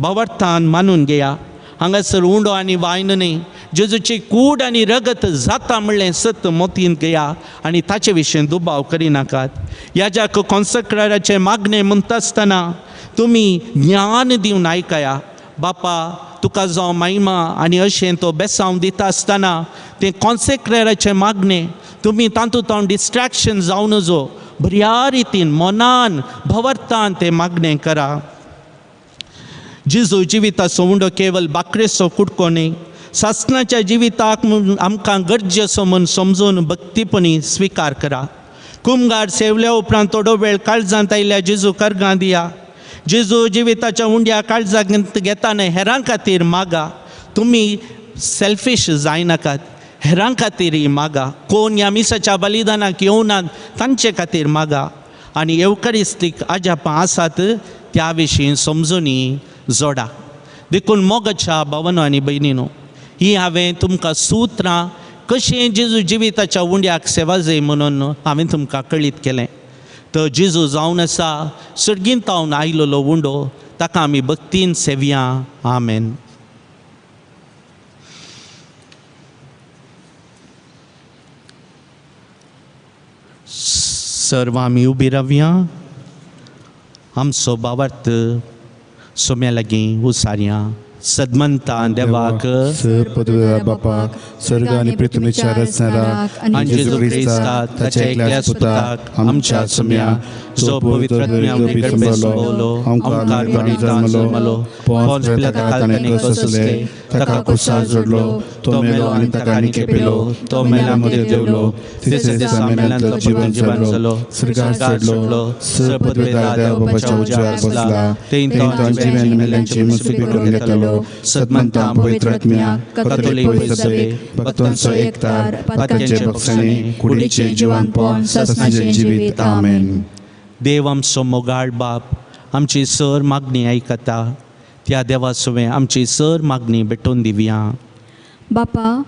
भावार्थान मानून घेया. हांगासर उंडो आनी वायन न्ही, जेजूची कूड आनी रगत जाता म्हणलें सत मोतीन घेया आनी ताचे विशीं दुबाव करिनाकात. ह्याच्याक कॉन्सेक्राराचें मागणें म्हणटा आसतना तुमी ज्ञान दिवन आयकया. बापा तुका जावं महिमा आनी अशें तो बेसांव दिता आसतना तें कॉन्सेक्राराचें मागणें तुमी तातूंत डिस्ट्रॅक्शन जावं नजो. बऱ्या रितीन मनान भवर्तान तें मागणें करा. जेजू जिविताचो उंडो केवळ बाकरेचो कुडको न्ही, सासणाच्या जिविताक आमकां गरजेचो म्हूण समजून भक्तीपणी स्वीकार करा. कुमगार सेवल्या उपरांत थोडो वेळ काळजांत आयिल्ल्या जेजू कर्गां दिया. जेजू जिविताच्या उंड्या काळजांत घेताना हेरां खातीर मागा. तुमी सेल्फीश जायनाकात, हेरां खातीरय मागा. कोण ह्या मिसाच्या बलिदानाक येवनात तांचे खातीर मागा. आनी एवकारिस्तीक आजापां आसात त्या विशीं समजुनी जोडा. देखून मोगाच्या भावनो आनी भयणीनो, ही हांवें तुमकां सुत्रां कशें जेजू जिविताच्या उंड्याक सेवा जाय म्हणून हांवें तुमकां कळीत केलें. तो जेजू जावन आसा सर्गींतावन आयिल्लो उंडो, ताका आमी भक्तीन सेवया. आमेन. सर्व आमी उबी रावया. आमचो भावार्थ सोम्या लागीं उसारया. सदमंता देवाक पदवेदार बापाक स्वर्ग आनी पृथ्वीच्या रचणाराक आनी जेजू क्रिस्ताक ताच्या एकल्या सुताक आमच्या सोम्या जो पवित्र आत्म्यान गडबेलो ओंकार बलिदान जल्मलो पोंच पिलाता काल्पनीक कसले ताका कुसार जोडलो तो मेलो आनी ताका आनीक पेलो तो मेला मध्ये देवलो तिसऱ्या दिसा मेल्यांतलो जीवन जालो स्वर्गाक चडलो पदवेदार देव बापाच्या उजवार बसला तें तो जिवन मेल्यांची मुक्ती करून घेतलो सदमंता पवित्र आत्म्या कॅथोलिक सभे भक्तांचो एकतार पात्यांचे भक्षणे कुडीचे जिवनपण ससनाचे जिवीत. आमेन. देव आमचो मोगाळ बाप आमची सर मागणी आयकता. त्या देवा सुवें आमची सर मागणी भेटोवन दिवया. बापा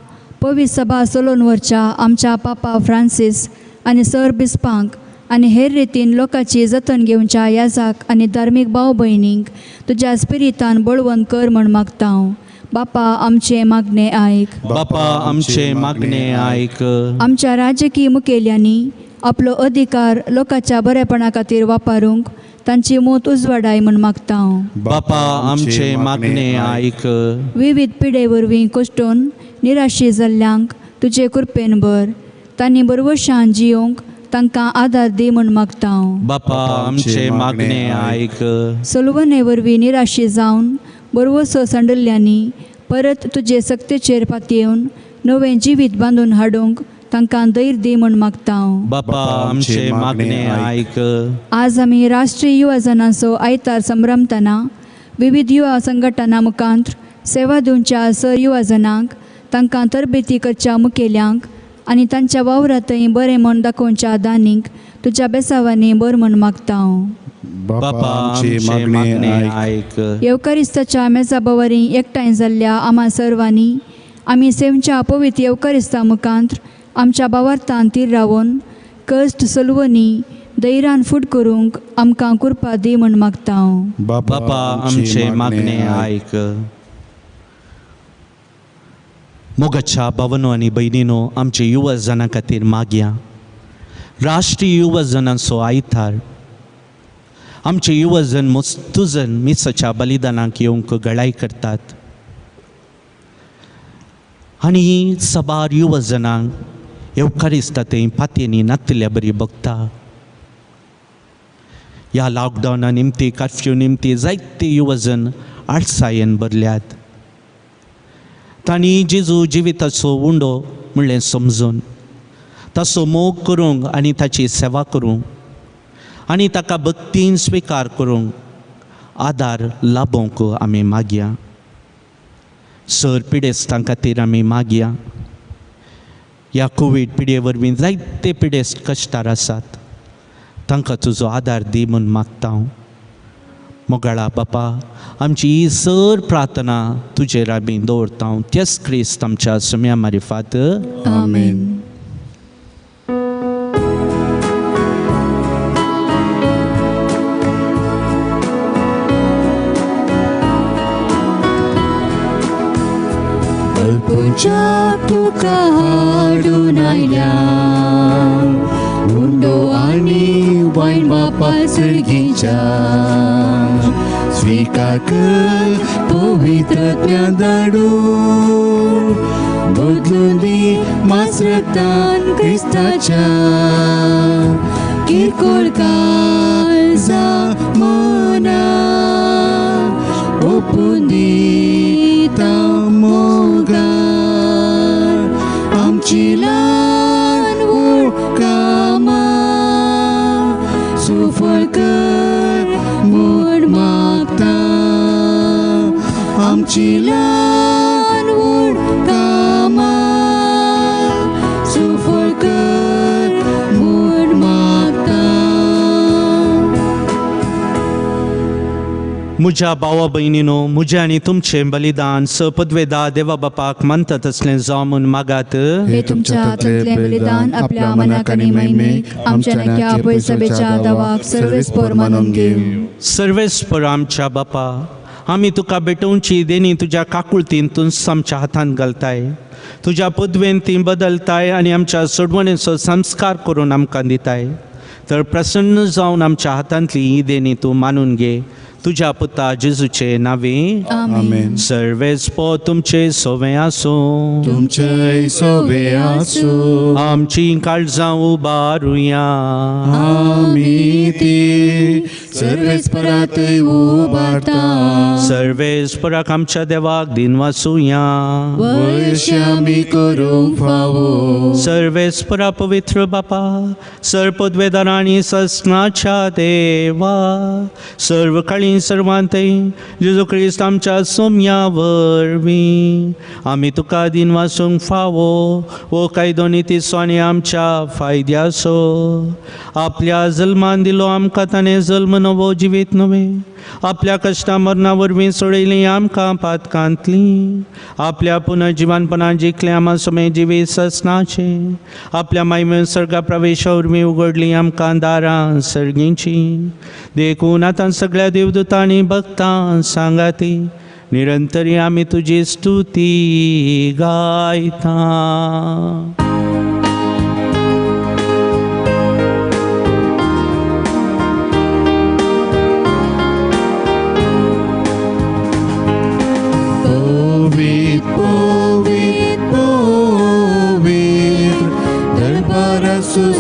पवित्र सभा सोलोनवरच्या आमच्या पापा फ्रांसीस आनी सर बिस्पांक आनी हेर रितीन लोकांची जतन घेवच्या याजाक आनी धार्मीक भाव भयणींक तुज्या स्पिरितान बळवंत कर म्हण मागता हांव. बापा आमचे मागणे आयक. बापा आमचे मागणे आयक. आमच्या राजकीय मुखेल्यांनी आपलो अधिकार लोकांच्या बरेपणा खातीर वापरूंक तांची मोत उजवाडाय म्हण मागता हांव. बापा आमचे मागणे आयक. विविध पिढे वरवीं कश्टून निराशी जाल्ल्यांक तुजे कृपेन भर. तांणी बरवशान जियोंक तांकां आदार दी म्हण मागता हांव. बापा आमचे मागणे आयक. सलवने वरवीं निराशी जावन बरवसो सांडल्ल्यांनी परत तुजे सक्तेचेर पातयेवन नवें जिवीत बांदून हाडूंक तांकां धैर्य दी म्हण मागता हांव. बापा आमचे मागणे आयक. आज आमी राष्ट्रीय युवा जनांचो आयतार संभ्रमतना विविध युवा संघटना मुखांत सेवा दिवच्या सर युवा जनांक तांकां तरबेती करच्या मुखेल्यांक आनी तांच्या वावरांतय बरें मन दाखोवच्या दानींक तुज्या बेसावांनी बर म्हण मागता हांव. बापा आमचे मागणे आयक. येवकारिस्ताच्या मेजा बवरी एकठांय जाल्ल्या आम्हा सर्वांनी आमी सेवच्या पवित्र येवकारिस्ता मुखांत आमच्या भावार्थान तीर रावून कश्ट सलवनी धैर्यान फूट करूंक आमकां कृपा दी म्हण मागता हांव. बापा आमचे मागणे आयक. मोगाच्या भावनो आनी भयणीनो, आमचे युवा जनां खातीर मागया. राष्ट्रीय युवा जनांचो आयतार आमचे युवा जन मस्तुजन मिसाच्या बलिदानाक येवंक गळाय करतात आनी सबार युवा जनांक येवकारिस्तांतय पातयेंनी नातल्या बरी बगता. ह्या लॉकडावना निमती कर्फ्यू निमती जायते युवा जन आळसायेन भरल्यात. तांणी जेजू जिविताचो उंडो म्हणलें समजून ताचो मोग करूंक आनी ताची सेवा करूंक आनी ताका भक्तीन स्विकार करूंक आदार लाभोंक आमी मागया. सर पिडेस्तां खातीर आमी मागया. ह्या कोवीड पिडये वरवीं जायते पिडेस्त कश्टार आसात, तांकां तुजो आदार दी म्हूण मागता हांव. मोगाळा बापा, आमची ही सर प्रार्थना तुजेर आमी दवरता हांव. तेच क्रिस्त आमच्या सुम्या मारिफात. आमेन. अल्पुंच्या तुका हाडून आयल्या, हुंडो आनी वायन बापा सर्गीच्या. स्वीकार कर पवित्रत्या धाडून, बदलून दी मासरतान क्रिस्ताच्या. किरकोळ काळजा मना ओपून दिता मोगार. आमची ल्हान व्हड कामां सुफळ कर म्हूण मागता. आमची ल्हान व्हड कामां सुफळ कर म्हूण मागता. म्हज्या भावा भयणीनो, म्हजें आनी तुमचें बलिदान सपदवेदा देवा बापाक मानता तसलें जावं म्हूण मागात. हे तुमच्या हातांतलें बलिदान आपल्या मनाक आनी महिमेक आमच्या नक्या आपय सभेच्या दावाक सर्वेस्पर मानून घेव. सर्वेस्पर आमच्या बापा, आमी तुका भेटोवची देणी तुज्या काकुळतींतून आमच्या हातांत घालताय. तुज्या पदवेन ती बदलताय आनी आमच्या सोडवणेचो संस्कार करून आमकां दिताय. तर प्रसन्न जावन आमच्या हातांतली ही देणी तूं मानून घे. तुझ्या पुता जेजूचे नावे. आमेन. सर्वेस्पो तुमचे सोवे आसूं. तुमचे सोवे आसूं. आमची काळजां उबारुया. आमी ती सर्वेस्परात उबारता. सर्वेस्पराक आमच्या देवाक दिन वाचुया. वैश्य आमी करूंक फावो. सर्वेस्परा पवित्र बापा, सर्पद्वेदार आनी सस्नाच्या देवा, सर्व काळी सर्वांतय जेजू क्रिस्त आमच्या सोम्या वरवीं आमी तुका दिन वाचूंक फावो. वो कायदो नितीचो आनी आमच्या फायद्याचो. आपल्या जल्मान दिलो आमकां ताणें जल्म नवो जिवीत नवे. आपल्या कश्टा मरणा वरवीं सोडयलीं आमकां पातकांतलीं. आपल्या पुनर्जिवानपणान जिखलें आमा सोमें जिवीत ससनाचे. आपल्या मायमे सर्गा प्रवेशा वरवीं उगडलीं आमकां दारां सर्गींचीं. देखून आतां सगळ्या देवदूतांनी भक्तां सांगाती निरंतरी आमी तुजी स्तुती गायता.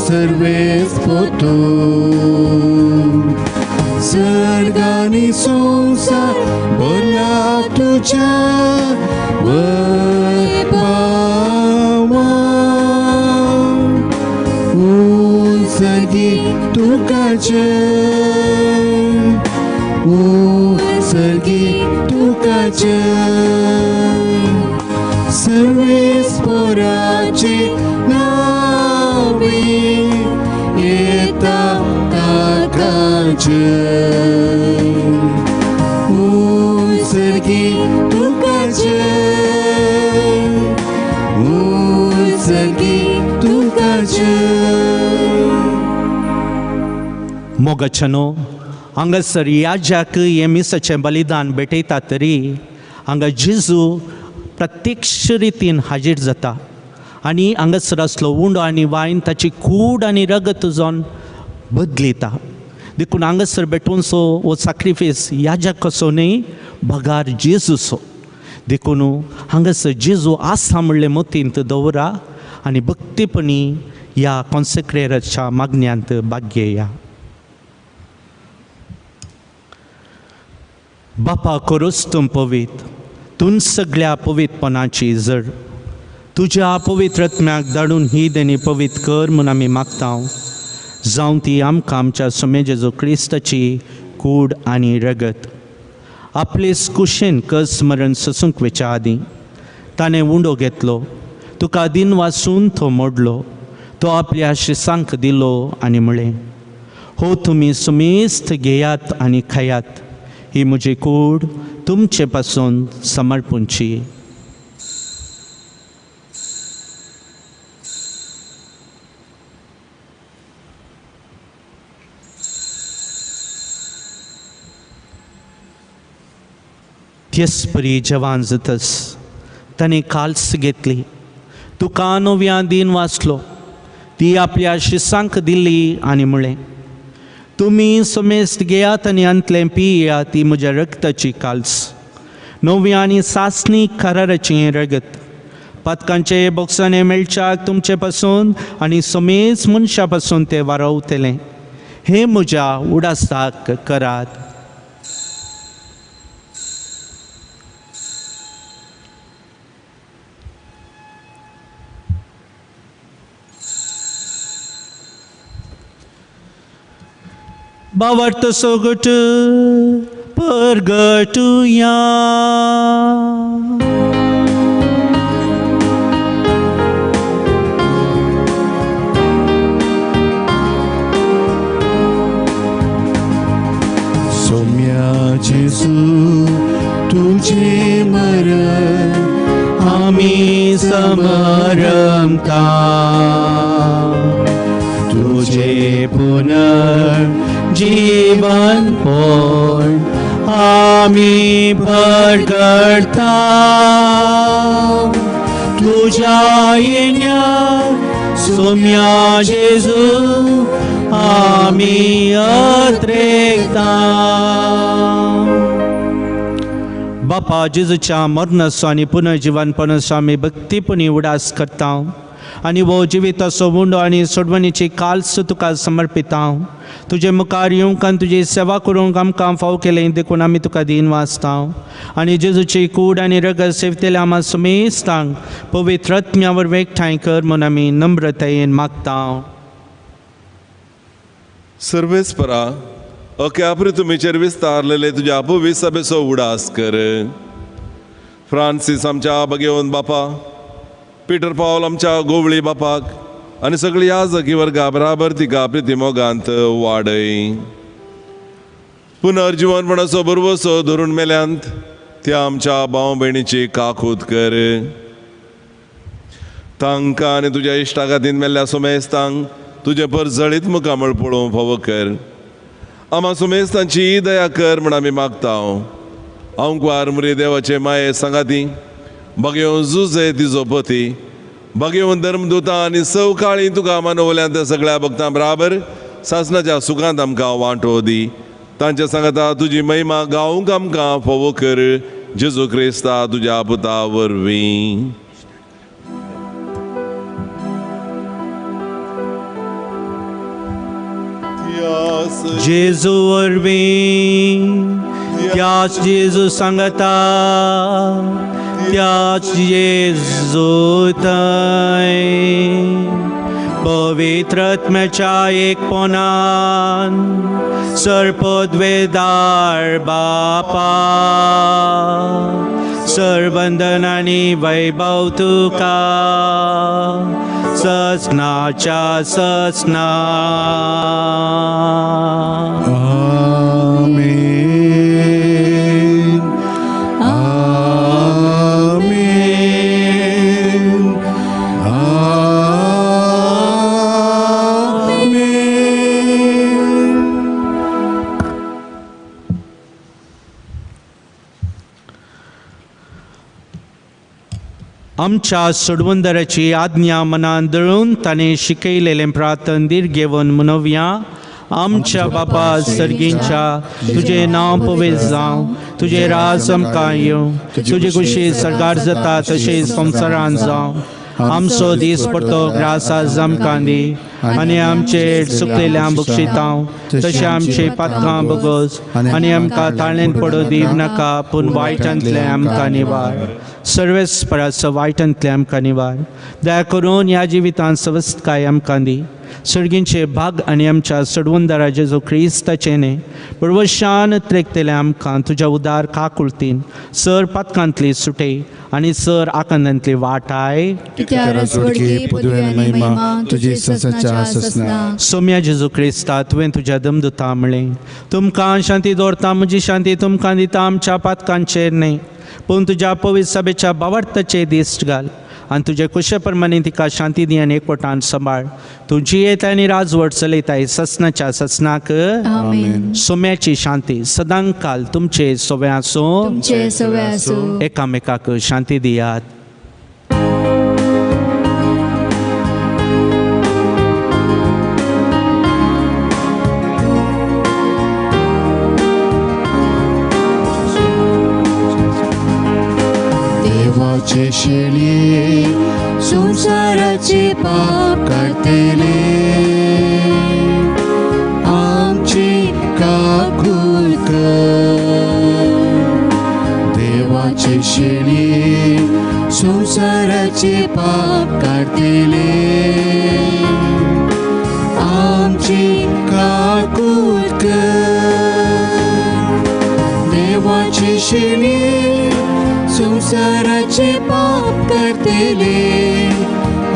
सर्वेस्पो सर्गानी संसार भरला तुझ्या वैभवा. सर्गी तुका जय, सर्गी तुका जय. सर्वेस्पराचे नावे येता ताका जय. सर्गी तुका जय, सर्गी तुका जय. मोगाचनो, हांगासर याज्याक हें मिसाचें बलिदान भेटयता तरी हांगा जेजू प्रत्यक्ष रितीन हाजीर जाता आनी हांगासर आसलो उंडो आनी वायन ताची कूड आनी रगत जावन बदलिता. देखून हांगासर भेटूनसो हो सॅक्रिफायस याज्याक कसो न्ही, भगार जेजूचो. देखून हांगासर जेजू आसा म्हणले मतींत दवरा आनी भक्तीपणी ह्या कॉन्सेक्रेराच्या मागण्यांत भाग घेया. बापा, करोस तूं पवित्र, तूं सगळ्या पवित्रपणाची जड. तुज्या पवित्रत्म्याक धाडून ही देणी पवित्र कर म्हूण आमी मागता. जावं ती आमकां आमच्या सुमे जेजू क्रिस्ताची कूड आनी रगत आपले कुशेन कस मरण ससूंक वेच्या आदीं ताणें उंडो घेतलो, तुका दिन वाचून तो मोडलो, तो आपल्या शिसांक दिलो आनी म्हळें, हो तुमी सुमेस्त घेयात आनी खायात, ही म्हजी कूड तुमचे पासून समर्पूंची. तेसपरी जवान जातस ताणें काल्स घेतली, तुका नव्या दिन वाचलो, ती आपल्या शिसांक दिली आनी म्हळें, तुमी समेस्त घेयात आनी अंतलें पियात, ती म्हज्या रक्ताची काल्स, नव्या आनी सासणी कराराचें रगत, पातकांचे बोक्साने मेळच्याक तुमचे पासून आनी समेस्त मनशा पासून तें वारवतलें. हें म्हज्या उडासाक करात. Bavarta sogut pergatuya. सौम्या जेजू तुझे मरण आम्ही समरमता, तुझे पुनर्जीवन पोर आम्ही प्रगटता, तुझ्या येण्यार सौम्या जेजू आम्ही अत्रेकता. बापा जेजूच्या मरणाचो आनी पुनर्जीवनपणाचो आमी भक्तीपणी उडास करता आनी वो जिविताचो उंडो आनी सोडवणीची काल्स तुका समर्पिता. तुजे मुखार येवंक आनी तुजी सेवा करूंक आमकां फाव केलें देखून आमी तुका दिन वाचता आनी जेजूची कूड आनी रगत सेवतेल्या आम्हा समेस्तांक पवित्र आत्म्यावर एकठांय कर म्हूण आमी नम्रतायेन मागता. सर्वेस्परा अख्या पृथ्वीचेर विस्तारलेले तुज्या पवित्र सभेचो उडास कर. फ्रांसीस आमच्या भगेवन बापा, पीटर पावल आमच्या गोवळी बापाक आनी सगळी याजकी वर्गा बराबर तिका प्रितीमोगांत वाडय. पुनर्जीवनपणाचो बरवसो धरून मेल्यांत त्या आमच्या भाव भयणीची काकूत कर. तांकां आनी तुज्या इश्टा खातीर मेल्ल्या सुमेस्तांक तुजे परजळीत मुखामळ पळोवंक फावो कर. आम्हा सुमेस्तांची दया कर म्हण आमी मागता. अंकवार मुरी देवाचे माये सांगाती, भगेवन जुजे तिजो पती, भगेवन धर्मदूतां आनी सवकाळी तुका मानवल्यान त्या सगळ्या भक्तां बराबर सासणाच्या सुखांत आमकां वांटो दी. तांच्या सांगाता तुजी महिमा गावूंक आमकां फावो कर. जेजू क्रिस्ता तुज्या पुता वरवीं. जेजू वरवीं त्याच जेजू सांगता, त्याच जेजू थंय पवित्र आत्म्याच्या एकपणान सर्पद्वेदार बापा, सरबंधन आनी वैभव तुका ससनाच्या ससना. आमेन. आमेन. आमेन. आमच्या सोडवंदराची आज्ञा मनान दळून ताणें शिकयलेलें प्रार्थन दीर घेवन मनोवया. आमच्या बापा सर्गींच्या तुझे नांव पवित्र जावं, तुझे राज आमकां येवं, तुजी कुशी सरकार जाता तशेंच संवसारांत जावं. आमचो दीस पडतो ग्रासाज आमकां दी आनी आमचे चुकलेल्या बक्षितांव तशें आमची पातकां बगोस आनी आमकां ताळेन पडू दीव नाका, पूण वायटांतले आमकां निवार. सर्वेस पराचो वायटांतले आमकां निवार. दया करून ह्या जिवितांत सवस्थकाय आमकां दी. सर्गींचे भाग आनी आमच्या सडवंदारा जेजू क्रिस्ताचेने परवशान त्रेकतेले आमकां तुज्या उदार काकुळतीन सर पातकांतली सुटे आनी सर आकांतांतली वाटाय. तुजी ससच्या ससना. सोम्या जेजू क्रिस्ता तुवें तुज्या दमदुता म्हणलें तुमकां शांती दवरता म्हजी शांती तुमकां दिता. आमच्या पातकांचेर न्हय पूण तुज्या पवित्र सभेच्या बावर्थाचेर दिश्ट घाल आनी तुजे कुशे प्रमाणे तिका शांती दी आनी एकवटान सांबाळ. तूं जियेताय आनी राजवट चलयताय ससनाच्या ससनाक. सोम्याची शांती सदांच काल तुमचे सोवे आसूं. एकामेकाक शांती दियात. देवाचे शेळये संसाराचे पाप काढतेले आमची काकूळ कर. देवाचे शेळये संसाराचे पाप काढतेले आमची काकूळ कर. देवाचे शेळये संसाराचे पाप करतेले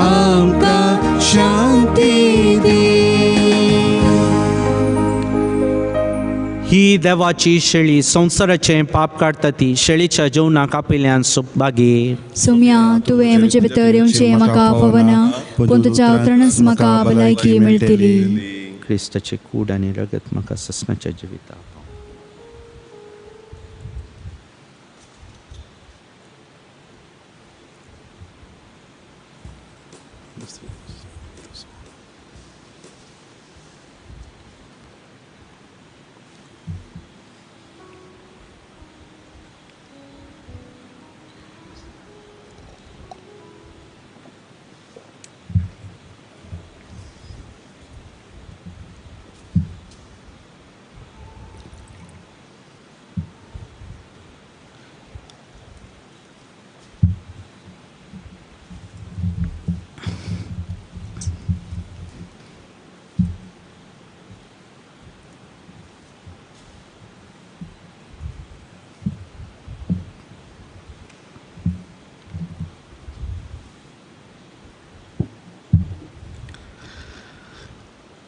आमकां शांती दे. ही देवाची शेळी संसाराचें पाप काडटा ती शेळीच्या जेवणाक आपयल्यान सुभागी. सोम्या तुवें म्हजे भितर येवचें म्हाका पवना पूण तुज्या उतरणास म्हाका भलायकी मेळटली. क्रिस्ताचे कूड आनी रगत म्हाका ससनाच्या जिविता.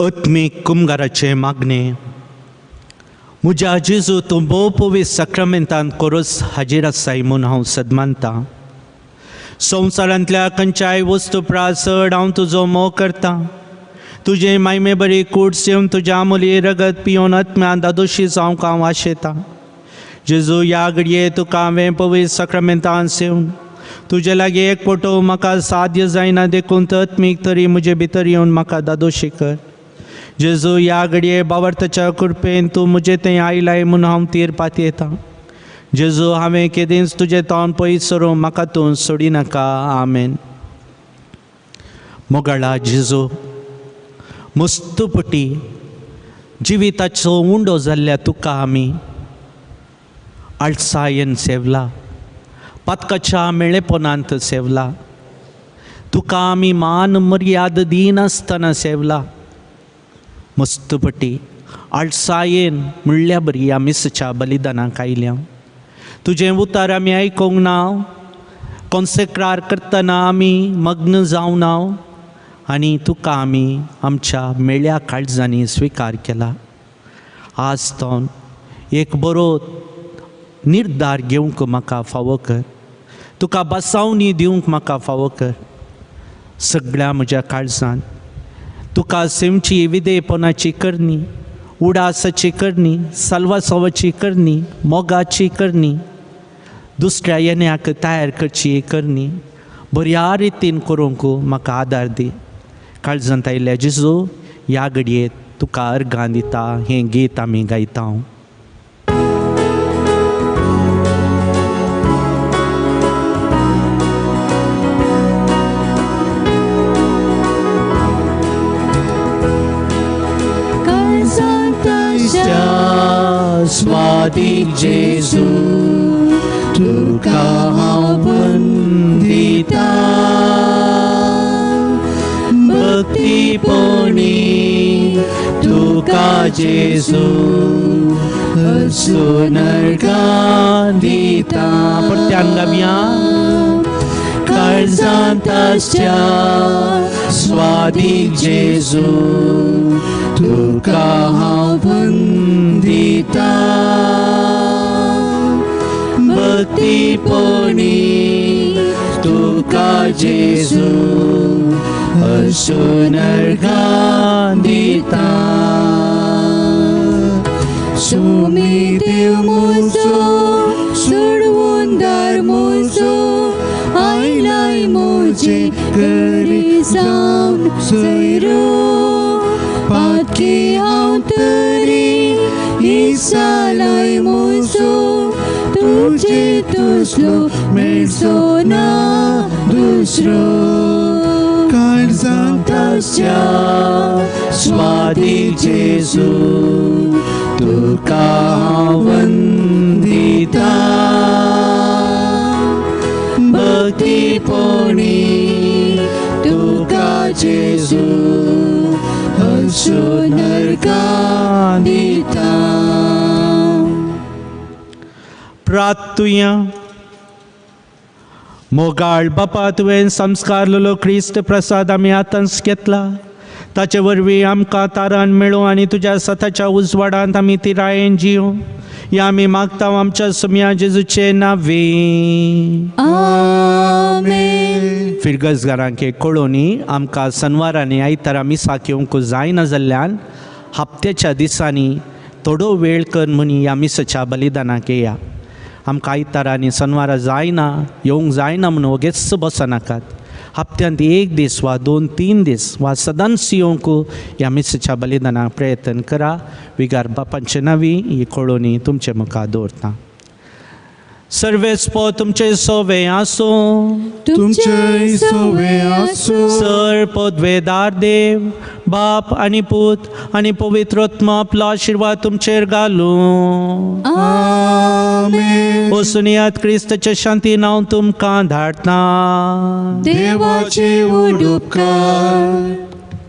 आत्मीक कुमगाराचे मागणे. म्हज्या जेजू तूं भोव पवित्र सक्रमेंतान कोरोस हाजीर आसाय म्हूण हांव सदमानतां. संवसारांतल्या खंयच्याय वस्तू प्रासड हांव तुजो मोग करतां. तुजे मायमे बरी कूड सेवन तुज्या आमोली रगत पिवन आत्म्या दादोशी जावंक हांव आशेतां. जेजू ह्या घडये तुका हांवें पवित्र सक्रमेंतान सेवन तुजे लागीं एकवटो म्हाका साध्य जायना देखून आत्मीक तरी म्हजे भितर येवन म्हाका दादोशी कर. जेजू ह्या घडये बावर्ताच्या कृपेन तूं म्हजें तें आयलाय म्हूण हांव तीरपात येतां. जेजू हांवें केदींच तुजें तोंड पयस सरूं म्हाका तूं सोडी नाका. आमेन. मोगाळा जेजू मस्तपटी जिविताचो उंडो जाल्ल्या तुका आमी आळसायेन सेवला. पातकाच्या मेळेपणांत सेवला. तुका आमी मान मर्याद दिनासतना सेवला. मस्तपटी आळसायेन म्हणल्या बरी आमी सच्या बलिदानाक आयल्या. तुजें उतार आमी आयकोंक ना. कॉन्सेक्रार करतना आमी मग्न जावं ना आनी तुका आमी आमच्या मेळ्या काळजांनी स्विकार केला. आज तो एक बरो निर्धार घेवंक म्हाका फावो कर. तुका बसावणी दिवंक म्हाका फावो कर. सगळ्या म्हज्या काळजान तुका सेवची विधेयपणाची करणी, उडासाची करणी, साल्वासावाची करणी, मोगाची करणी, दुसऱ्या येण्याक तयार करची करणी बऱ्या रितीन करूंक म्हाका आदार दी. काळजांत आयिल्ल्या जेजू ह्या घडयेंत तुका अर्गां दिता. हें गीत आमी गायता. स्वादिक जेजू तुका हांव भक्तीपोणी तुका जेजू असो नरकां दिता. परत्यान गावया. काळजांत आसच्या स्वादीक जेजू तुका हांव वंदिता. भक्तीपोणी तुका जेजू असो नरकां दिता. सोमी देव मोजो सोडवून दार मोजो आयलाय मोजे घरी जावन सैरो. पातकी हांव तरी इसालाय मोजो तुजे तसलो मेळचो ना दुसरो. काळजांत आसच्या स्वादीक जेजू तुका हांव वंदिता. भक्तीपोणी तुका जेजू असो नरकां दिता. प्रार्थुया. मोगाळ बापा तुवें संस्कारलेलो क्रिस्त प्रसाद आमी आतांच घेतला. ताचे वरवीं आमकां तारण मेळो आनी तुज्या सताच्या उजवाडांत आमी तिरायेन जियो. या आमी मागता आमच्या सुम्या जेजूचे नांवे. आमेन. फिरगजगारांक कळोनी आमकां शनवारांनी आयतारा मिसाक येवंक जायना जाल्ल्यान हप्त्याच्या दिसांनी थोडो वेळ कर म्हणी ह्या मिसाच्या बलिदानाक येया. आमकां आयतारांनी शनवारा जायना येवंक जायना म्हणून वगेच बसनाकात. हप्त्यांत एक दीस वा 2-3 दीस वा सदांच येवंक ह्या मिसाच्या बलिदानाक प्रयत्न करा. विगार बापांचे नांवी ही कळोनी तुमचे मुखार दवरता. सर्वेस्पो तुमचे सोवे आसो. तुमचे सोवे आसो. सर्वोद्वेदार देव बाप आनी पूत आनी पवित्रोत्मा आपलो आशिर्वाद तुमचेर घालूं. आमेन. वसुनियात क्रिस्ताच्या शांतीन हांव तुमकां धाडटा. देवाचे उपकार.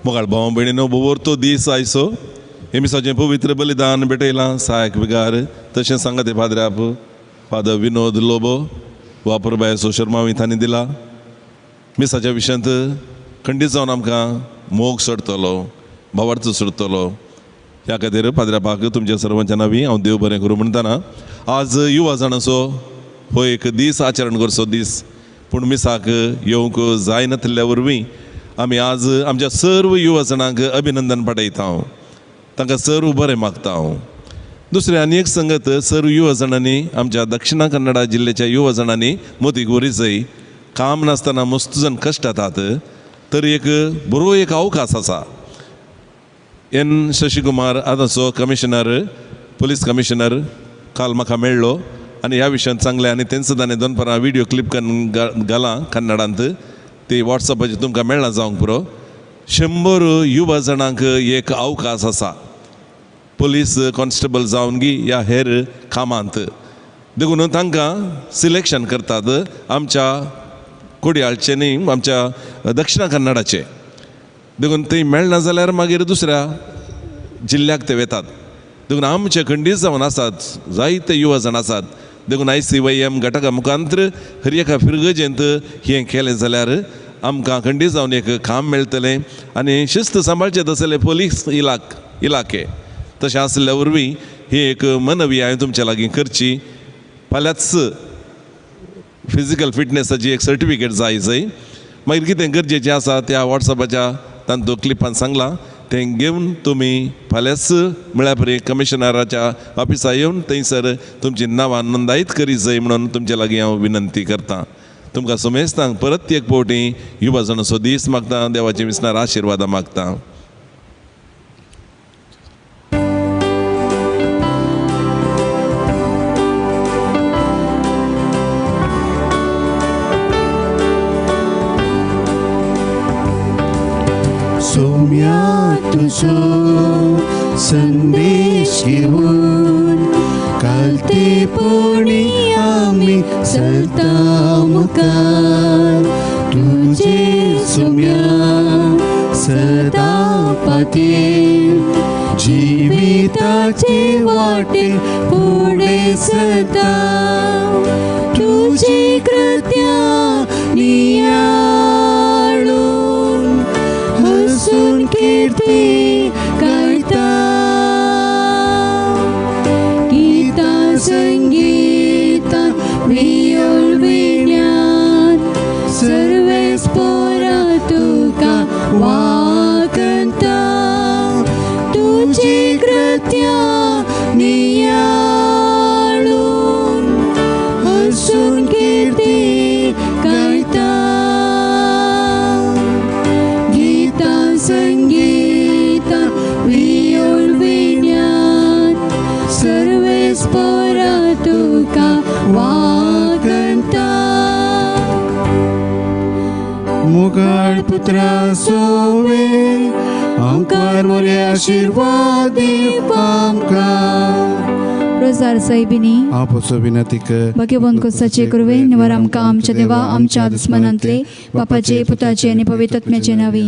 मोगाळ भाव भयणीनो बोवोरतो दीस आयसो हे मिसाचें पवित्र बलिदान भेटयलां सहायक विगार तशें सांगाते फादराप फादर विनोद लोबो वापरबाय शर्मा विथांनी दिला. मिसाच्या विशयांत खंडीत जावन आमकां मोग सोडटलो भावार्थ सोडटलो. ह्या खातीर फादरापाक तुमच्या सर्वांच्या नांवी हांव देव बरें करूं म्हणटना आज युवा जाणाचो हो एक दीस आचरण करचो दीस. पूण मिसाक येवंक जायनासल्या वरवीं आमी आज आमच्या सर्व युवा जाणांक अभिनंदन पाठयता. हांव तांकां सर्व बरें मागता. हांव दुसरें आनी एक संगत सर्व युवा जाणांनी आमच्या दक्षिण कन्नडा जिल्ल्याच्या युवा जाणांनी मोतीक वरिसय काम नासतना मस्त जण कश्ट जातात. तर एक बरो एक अवकाश आसा. एन शशिकुमार आतांचो कमिशनर पुलीस कमिशनर काल म्हाका मेळ्ळो आनी ह्या विशयांत सांगलें आनी तेंचो ताणें 2 पारां व्हिडिओ क्लिप घालां कन्नडांत. ते वॉट्सॅपाचेर तुमकां मेळना जावंक पुरो. 100 युवा जाणांक एक अवकाश आसा पुलीस कॉन्स्टेबल जावन गी ह्या हेर कामांत. देखून तांकां सिलेक्शन करतात आमच्या कोडयाळचे न्ही आमच्या दक्षिण कन्नडाचे. देखून थंय मेळना जाल्यार मागीर दुसऱ्या जिल्ल्याक ते वेतात. देखून आमचे खंडीत जावन आसात जायते युवा जाण आसात. देखून ICYM गटाका मुखांतर हर एका फिरगजेंत हें केलें जाल्यार आमकां खंडीत जावन एक काम मेळटलें आनी शिस्त सांबाळचे तसले पुलीस इलाके तशें आसल्या वरवीं ही एक मनवी हांवें तुमच्या लागीं करची. फाल्यांच फिजिकल फिटनेसाची एक सर्टिफिकेट जाय जंय. मागीर कितें गरजेचें आसा त्या वॉट्सॅपाच्या तांतूं क्लिपान सांगलां तें घेवन तुमी फाल्यांच म्हळ्यार परी कमिशनराच्या ऑफिसार येवन थंयसर तुमची नांवां नोंदायीत करी जाय म्हणून तुमचे लागीं हांव विनंती करतां. तुमकां सुमेस्तांक परत एक फावटी युवा जाणाचो दीस मागता. देवाचे विस्नार आशिर्वाद मागता. सोम्या तुझो संदेश घेऊन कालतेपणी आम्ही सरता मुखार. तुझे सोम्या सदा पातेर जिविताचे वाटे पुढे सदा तुझी कृत्या नियाळून हसून कीर्ती गायता गीता संगीता वियोल विज्ञान सर्वेस पोरा तुका वाकंता तुझी कृत्या नियाळून हसून कीर्ती गायता गीता संगीता वियोल विज्ञान सर्वेस पोरा तुका वाकंता मुगाळ पुत्रा सोवे आमकार मोरे आशीर्वाद आमकां रोजार साहेबिनी आपसो विनंती कर भगवान कोसाचे कुरवे निवार आमकां आमच्या देवा आमच्या दुस्मनांतले बापाचे पुताचे आणि पवित्र आत्म्याचे नावे